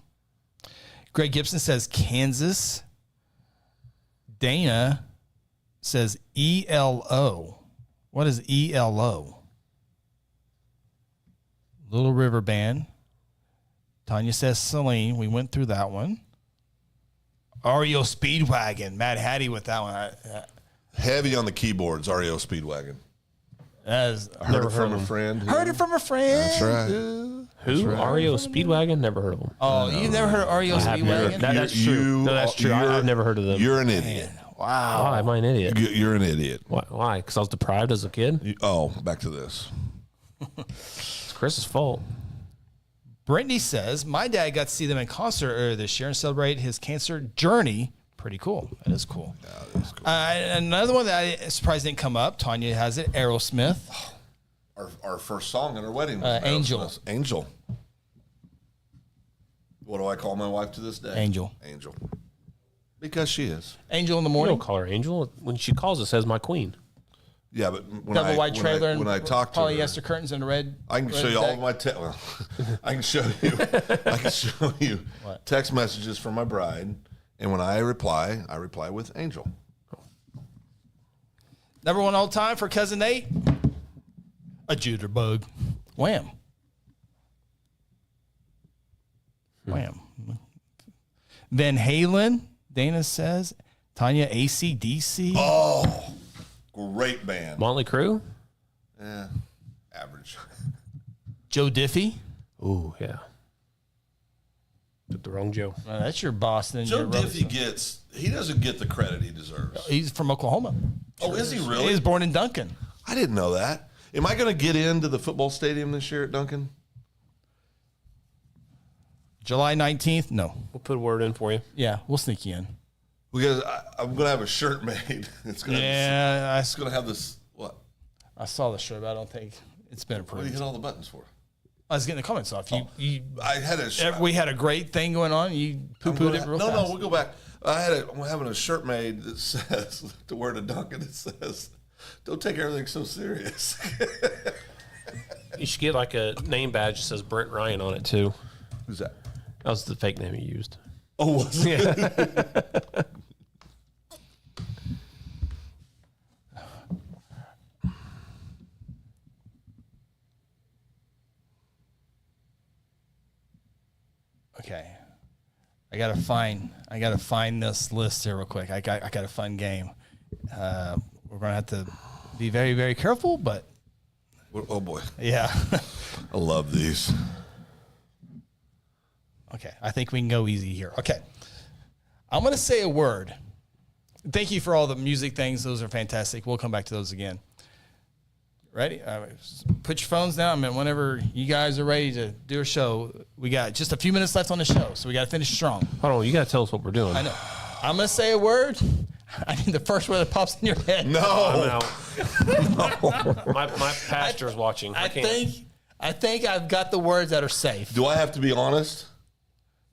Greg Gibson says Kansas. Dana says ELO. What is ELO? Little River Band. Tanya says Celine. We went through that one. REO Speedwagon. Matt Hattie with that one. Heavy on the keyboards, REO Speedwagon. That is, Heard it from a friend. heard it from a friend. That's right. Who? REO Speedwagon? Never heard of them. Oh, you've never heard of REO I have never. Speedwagon? That's true. No, that's true. I've never heard of them. You're an idiot. Wow. Why am I an idiot? You're an idiot. Why? Because I was deprived as a kid? Back to this. It's Chris's fault. Brittany says, my dad got to see them in concert earlier this year and celebrate his cancer journey. Pretty cool. That is cool. Yeah, that is cool. Another one that I surprised didn't come up. Tanya has it. Aerosmith. Our first song at our wedding was Angel. Aerosmith. Angel. What do I call my wife to this day? Angel. Angel. Because she is. Angel in the You morning. don't call her Angel. When she calls, it says my queen. Yeah, but when Double white trailer when I and talk to her, polyester curtains and a red. I can show you all of my I can show you. I can show you text messages from my bride, and when I reply with Angel. Number one all time for Cousin Nate. A Jitterbug. Wham. Wham. Van Halen. Dana says. Tanya AC/DC. Oh, great band. Motley Crue? Average. Joe Diffie. Ooh, yeah. Took the wrong Joe. That's your Boston. Joe your Diffie he doesn't get the credit he deserves. He's from Oklahoma. Oh, is he He really? was born in Duncan. I didn't know that. Am I going to get into the football stadium this year at Duncan? July 19th. No. We'll put a word in for you. Yeah, we'll sneak you in. Because I'm going to have a shirt made. It's going to have this. What? I saw the shirt, but I don't think it's been What do you approved. hit all the buttons for? I was getting the comments off. I had a. We had a great thing going on. You poo-pooed it real fast. No, we'll go back. I'm having a shirt made that says, to wear to Duncan, it says, don't take everything so serious. You should get like a name badge that says Brent Ryan on it, too. Who's that? That was the fake name you used. Oh, was it? Okay. I gotta find this list here real quick. I got a fun game. We're gonna have to be very, very careful, but Oh, boy. yeah. I love these. Okay. I think we can go easy here. Okay. I'm gonna say a word. Thank you for all the music things. Those are fantastic. We'll come back to those again. Ready? Put your phones down. Whenever you guys are ready to do a show, we got just a few minutes left on the show, so we got to finish strong. Hold on, you got to tell us what we're doing. I know. I'm going to say a word. I need the first word that pops in your head. I'm No. out. My pastor's watching. I think I've got the words that are safe. Do I have to be honest?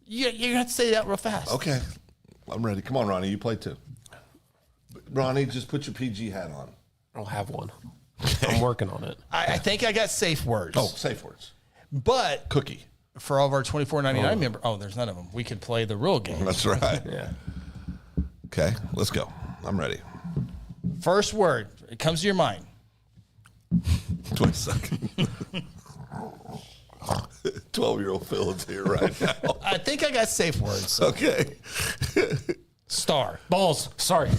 You're going to have to say that real fast. Okay. I'm ready. Come on, Ronnie. You play too. Ronnie, just put your PG hat on. I'll have one. I'm working on it. I think I got safe words. Oh, safe words. But Cookie. for all of our $24.99 members, there's none of them. We could play the real game. That's right. Yeah. Okay, let's go. I'm ready. First word. It comes to your mind. Wait a second. 12-year-old Phil is here right now. I think I got safe words. Okay. Star. Balls. Sorry.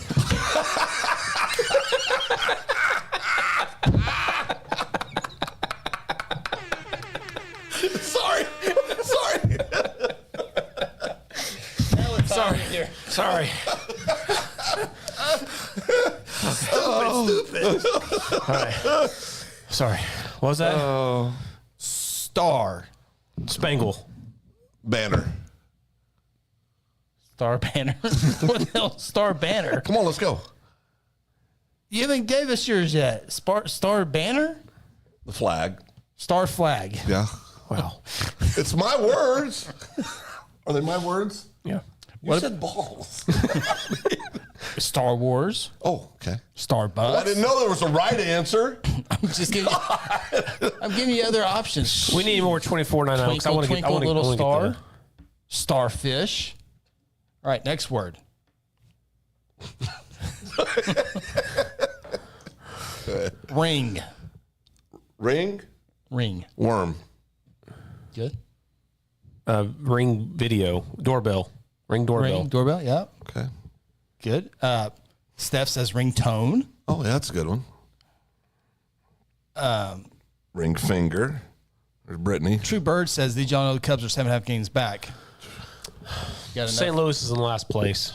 Sorry. Stupid. All right. Sorry. What was that? Star. Spangle. Banner. Star Banner. What the hell? Star Banner. Come on, let's go. You haven't gave us yours yet. Star Banner? The flag. Star Flag. Yeah. Wow. It's my words. Are they my words? Yeah. You said balls. Star Wars. Oh, okay. Starbucks. Well, I didn't know there was a right answer. I'm just giving I'm giving you other options. We need more 24.99. Twinkle, twinkle, little star. Starfish. All right, next word. Ring. Ring. Ring. Worm. Good. Ring video. Doorbell. Ring doorbell. Ring. Doorbell. Yeah. Okay. Good. Steph says ringtone. Oh, yeah, that's a good one. Ring finger. There's Brittany. True Bird says, did y'all know the Cubs are 7.5 games back? Got St. enough? Louis is in last place.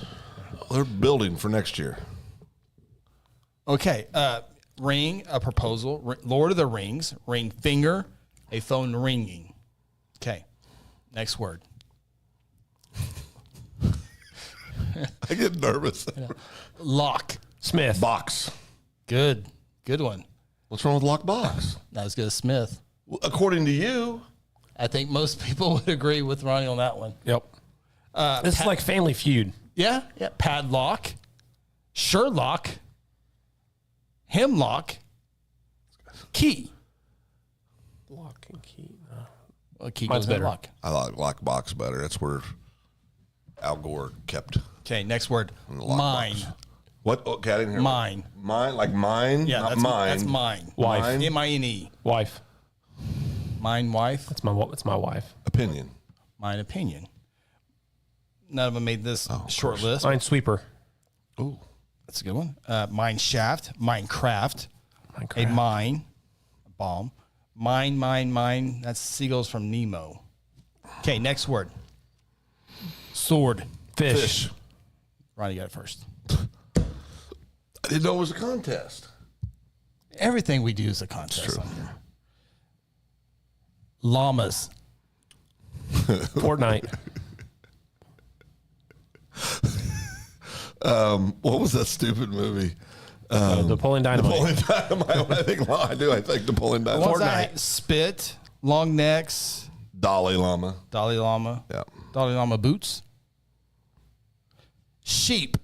They're building for next year. Okay. Ring, a proposal. Lord of the Rings. Ring finger. A phone ringing. Okay. Next word. I get nervous. Lock. Smith. Box. Good. Good one. What's wrong with lock box? Not as good as Smith. According to you. I think most people would agree with Ronnie on that one. Yep. This is like Family Feud. Yeah. Yeah. Padlock. Sherlock. Hemlock. Key. Lock and key. Well, key Mine's goes in better. lock. I like lock box better. That's where Al Gore kept. Okay. Next word. the lock Mine. box. What? Okay, I didn't hear. Mine. Mine? Like mine? Yeah. Not That's mine. That's mine. Wife. Mine? M-I-N-E. Wife. Mine wife. It's my wife. Opinion. Mine opinion. None of them made this short list. Mine sweeper. Ooh. That's a good one. Mine shaft. Minecraft. Minecraft. A mine. A bomb. Mine. That's seagulls from Nemo. Okay, next word. Sword. Fish. Ronnie got it first. I didn't know it was a contest. Everything we do is a contest on here. Llamas. Fortnite. What was that stupid movie? Napoleon Dynamite. Napoleon Dynamite. When I think Napoleon The Dynamite. ones I spit, long necks, Dalai Lama. Dalai Lama, Yeah. Dalai Lama boots, sheep,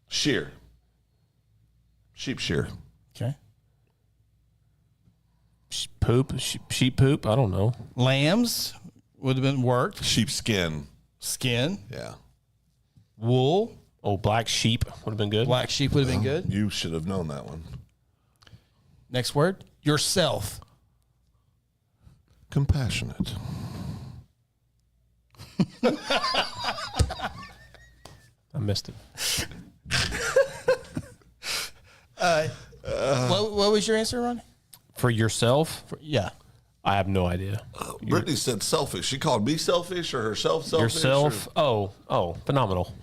Shear. Sheep shear. okay, Sheep poop. I don't know. lambs would have been worked, Sheepskin. skin, Yeah. wool, Oh, black sheep would have been good. black sheep would have been good. You should have known that one. Next word, yourself, Compassionate. I missed it. what was your answer, Ron? For yourself, Yeah, I have no idea. Brittany said selfish. She called me selfish or herself selfish? Yourself. or- Oh, phenomenal.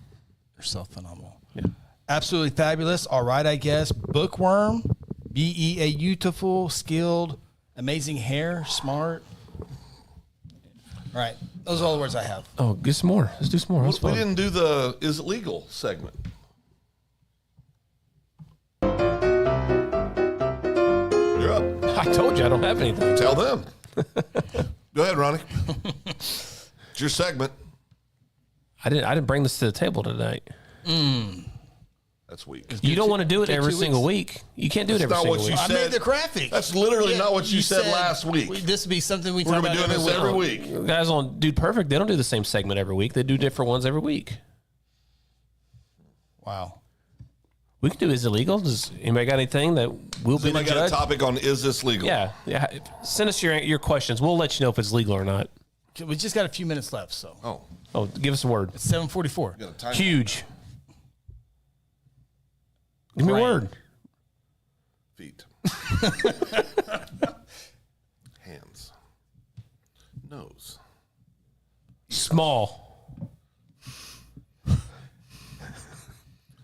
yourself phenomenal. Yeah. Absolutely fabulous. All right, I guess. Bookworm, beautiful, skilled, amazing hair, smart. All right, those are all the words I have. Oh, get some more. Let's do some more. That's We fun. didn't do the is it legal segment. You're up. I told you I don't have anything. Tell them. Go ahead, Ronnie. It's your segment. I didn't bring this to the table tonight. That's weak. You don't want to do it Take every 2 single weeks. week. You can't do it That's every not single what you week. I said- made the graphic. That's literally not what you said last week. This would be something we We're talk going to about be doing every this week. every week. Guys on Dude Perfect, they don't do the same segment every week. They do different ones every week. Wow. We can do Is It Legal? Does anybody got anything that we'll be the Somebody got a judge? topic on is this legal? Yeah. Send us your questions. We'll let you know if it's legal or not. We just got a few minutes left, so Oh, give us a word. it's 7:44. Got a time. Huge. Give me a Brain. word. Feet. Hands. Nose. Small.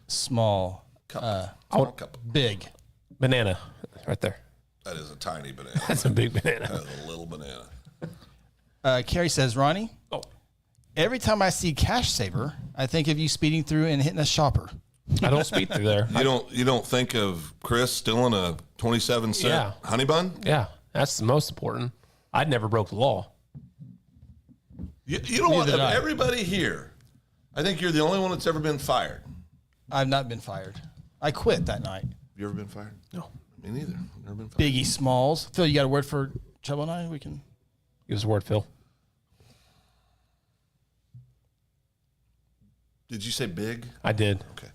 Small. Small cup. Big. Banana. Right there. That is a tiny banana. That's a big banana. That is a little banana. Carrie says, Ronnie, Oh. every time I see Cash Saver, I think of you speeding through and hitting a shopper. I don't speed through there. You don't think of Chris stealing a 27-cent Yeah. honey bun? Yeah, that's the most important. I'd never broke the law. You know what? Neither Of did I. everybody here, I think you're the only one that's ever been fired. I've not been fired. I quit that night. You ever been fired? No. Me neither. Never been fired. Biggie Smalls. Phil, you got a word for Trouble and I? We can. Give us a word, Phil. Did you say big? I did. Okay.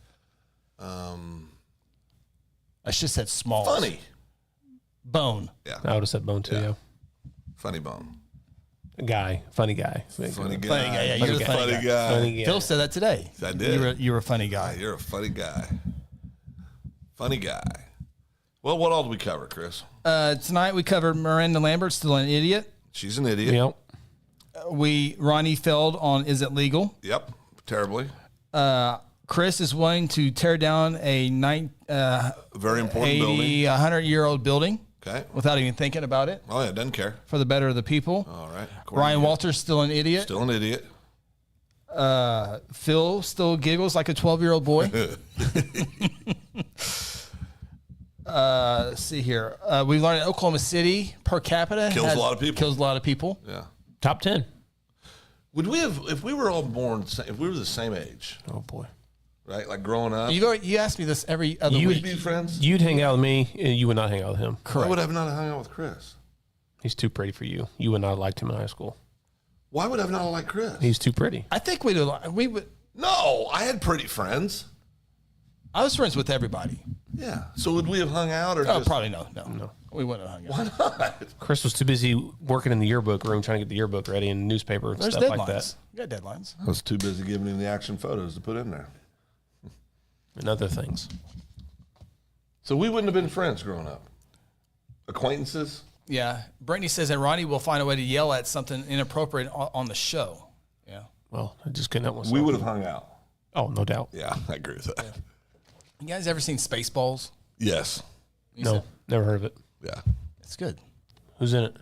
I should have said Smalls. Funny. Bone. Yeah. I would have said bone too. Yeah. Funny bone. Guy. Funny guy. Funny guy. Funny guy. Yeah, you're the funny guy. Funny guy. Phil said that today. I did. You were a funny guy. You're a funny guy. Funny guy. Well, what all did we cover, Chris? Tonight we covered Miranda Lambert, still an idiot. She's an idiot. Yep. Ronnie failed on Is It Legal? Yep. Terribly. Chris is willing to tear down a Very important 80, building. 100-year-old building Okay. without even thinking about it Oh, yeah. Doesn't care. for the better of the people. All right. Ryan Walters, still an idiot. Still an idiot. Phil still giggles like a 12-year-old boy. Let's see here. We learned in Oklahoma City, per capita Kills a lot of people. Kills a lot of people. Yeah. Top 10. Would we have, if we were all born, if we were the same age, Oh, boy. right? Like growing up, You ask me this every other would week. we be friends? You'd hang out with me, and you would not hang out with him. Why would I have not hung out with Chris? He's too pretty for you. You would not have liked him in high school. Why would I have not liked Chris? He's too pretty. I think we would. No, I had pretty friends. I was friends with everybody. Yeah. So would we have hung out or Oh, just? probably no. We wouldn't have hung out. Why not? Chris was too busy working in the yearbook room trying to get the yearbook ready and newspaper and There's stuff deadlines. like that. You got deadlines. I was too busy giving him the action photos to put in there. And other things. So we wouldn't have been friends growing up. Acquaintances? Yeah. Brittany says that Ronnie will find a way to yell at something inappropriate on the show. Yeah. Well, I just couldn't help myself. We would have hung out. Oh, no doubt. Yeah, I agree with that. You guys ever seen Spaceballs? Yes. No, never heard of it. Yeah. It's good. Who's in it?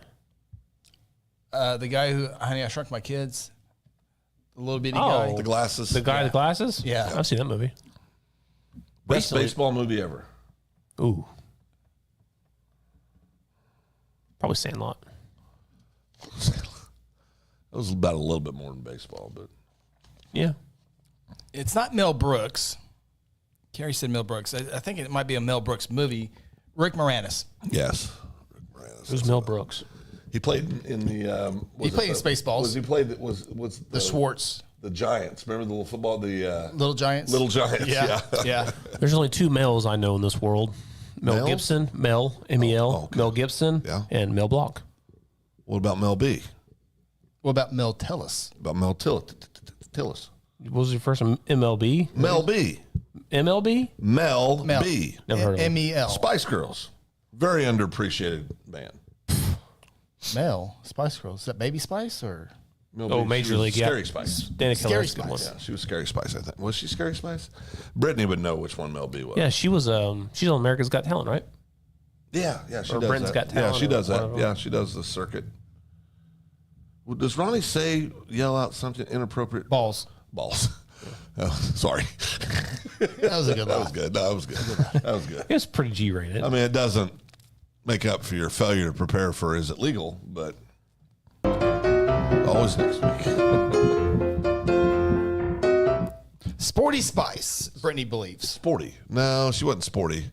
The guy who, Honey, I Shrunk My Kids. The little bitty Oh. guy. The glasses. The guy with the glasses? Yeah. I've seen that movie. Best Recently. baseball movie ever. Ooh. Probably Sandlot. It was about a little bit more than baseball, but Yeah. It's not Mel Brooks. Carrie said Mel Brooks. I think it might be a Mel Brooks movie. Rick Moranis. yes. Rick Moranis. Who's Mel Brooks? He played in the. He played in Spaceballs. Was he played? Was The Schwartz. the Giants? Remember the little football? The Little Giants. Little Giants. Yeah. Yeah. There's only two males I know in this world. Mel Males? Gibson, Mel, M-E-L, Oh, okay. Mel Gibson, Yeah. and Mel Blanc. What about Mel B? What about Mel Tillis? About Mel Tillis? What was your first one? MLB? Mel B. MLB? Mel B. Never heard of him. M-E-L. Spice Girls. Very underappreciated band. Mel. Spice Girls. Is that Baby Spice or? Mel Oh, B, Major she was League, yeah. Scary Spice. Danny Scary Keller's a good one. Spice. Yeah, she was Scary Spice, I think. Was she Scary Spice? Brittany would know which one Mel B was. Yeah, she was. She's on America's Got Talent, right? Yeah, she Or does Britain's that. Got Yeah, Talent she or does one that. of them. Yeah, she does the circuit. Well, does Ronnie yell out something inappropriate? Balls. Balls. Oh, sorry. That was a good That laugh. was good. No, that was good. That was good. It's pretty G-rated. I mean, it doesn't make up for your failure to prepare for Is It Legal, but always next week. Sporty Spice, Brittany believes. Sporty. No, she wasn't sporty.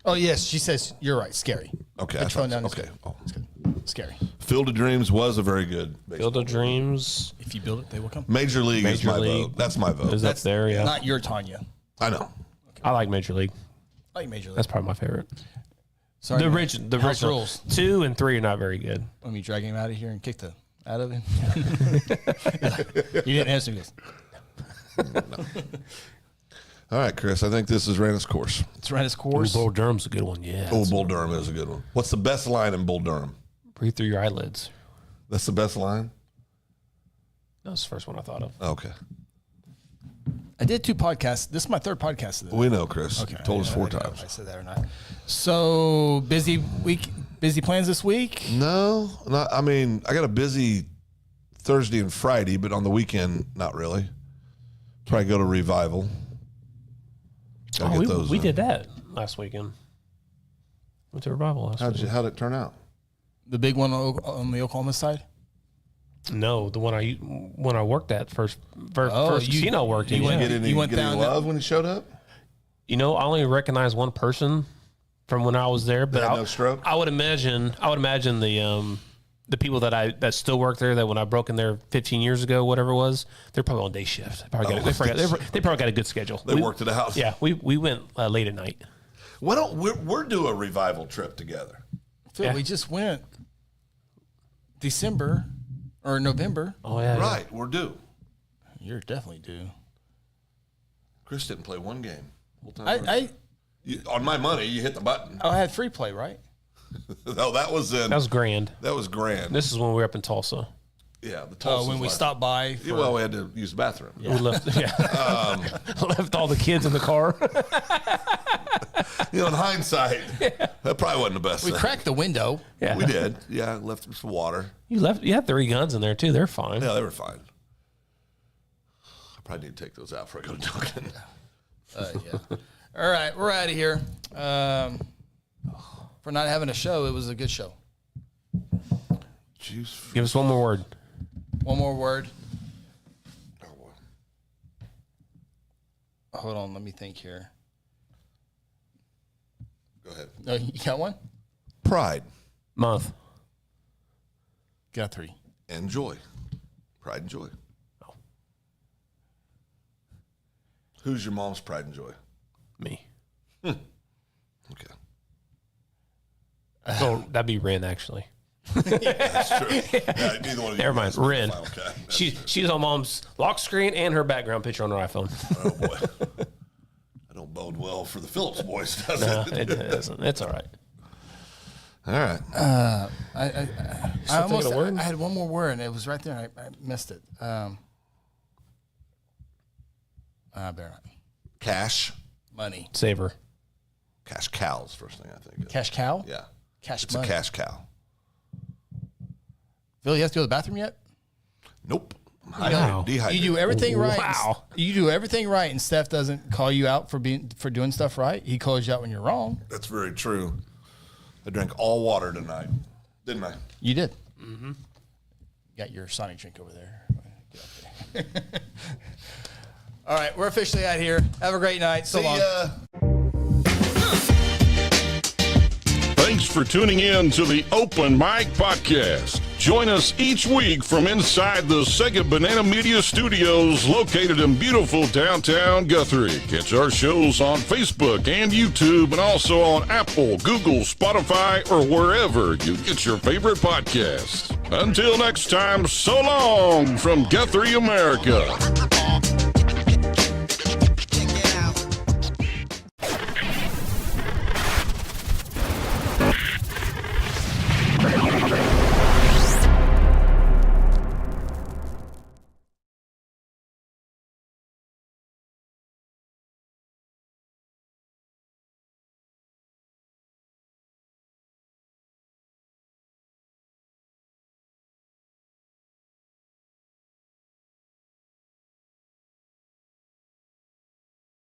Oh, yes. She says, you're right. Scary. Okay. The I tone thought- down is okay. good. Oh. It's good. Scary. Field of Dreams was a very good Field of Dreams If you build it, they will come. Major League is Major my League. vote. That's my vote. is up there, yeah. Not your Tanya. I know. I like Major League. I like Major League. That's probably my favorite. Sorry, The man. original, House rules. 2 and 3 are not very good. Let me drag him out of here and kick the out of him. You didn't answer this. All right, Chris. I think this is Randall's course. It's ran his Ooh, course. Bull Durham's a good one, yeah. Oh, Bull Durham is a good one. What's the best line in Bull Durham? Breathe through your eyelids. That's the best line? That was the first one I thought of. Okay. I did 2 podcasts. This is my 3rd podcast of the We know, Chris. Okay. You told us 4 I don't know times. if I said that or not. So busy week, busy plans this week? No, not. I mean, I got a busy Thursday and Friday, but on the weekend, not really. Probably go to Revival. Gotta get those we in. did that last weekend. Went to Revival last weekend. How'd it turn out? The big one on the Oklahoma side? No, the one I worked at first casino I worked in. you went- Get any, You went get any down love when he showed up? You know, I only recognized one person from when I was there, but Had no stroke? I would imagine the people that still work there, that when I broke in there 15 years ago, whatever it was, they're probably on day shift. They probably got a good schedule. They worked it out. Yeah, we went late at night. Why don't we're do a Revival trip together? Phil, Yeah. we just went December or November. Oh yeah, Right, we're due. You're definitely due. Chris didn't play one game. Whole time I on my money, you hit the button. I had free play, right? No, that was That was grand. grand. This is when we were up in Tulsa. Yeah, the Tulsa's When we last- stopped by. Yeah, well, we had to use the bathroom. We left, left all the kids in the car. In hindsight, that probably wasn't the best We thing. cracked the window. Yeah, We did. Yeah, left them some water. You had 3 guns in there too. They're fine. Yeah, they were fine. I probably need to take those out before I go to Duncan. Yeah. All right, we're out of here. For not having a show, it was a good show. Juice. Give us one more word. One more word. Oh, boy. Hold on, let me think here. Go ahead. No, you got one? Pride Month. Guthrie. and joy. Pride and joy. Oh. Who's your mom's pride and joy? Me. Okay. Oh, that'd be Ren actually. That's true. Yeah, neither one of you Never mind. guys made the Ren. final cut. That's She's on mom's lock screen and her background picture on her iPhone. Oh, boy. I don't bode well for the Phillips boys, does No, it? it doesn't. It's all right. All right. I had one more word and it was right there. I missed it. I better not. Cash. Money. Savor. Cash cows, first thing I think of. Cash cow? Yeah. Cash It's money. a cash cow. Phil, you have to go to the bathroom yet? Nope. Wow. Dehydrated. You do everything right. Wow. You do everything right, and Steph doesn't call you out for doing stuff right. He calls you out when you're wrong. That's very true. I drank all water tonight, didn't I? You did. Mm-hmm. Got your Sonic drink over there. Get up there. All right, we're officially out here. Have a great night. So See long. ya. Thanks for tuning in to the Open Mic Podcast. Join us each week from inside the Second Banana Media Studios located in beautiful downtown Guthrie. Catch our shows on Facebook and YouTube and also on Apple, Google, Spotify, or wherever you get your favorite podcasts. Until next time, so long from Guthrie, America.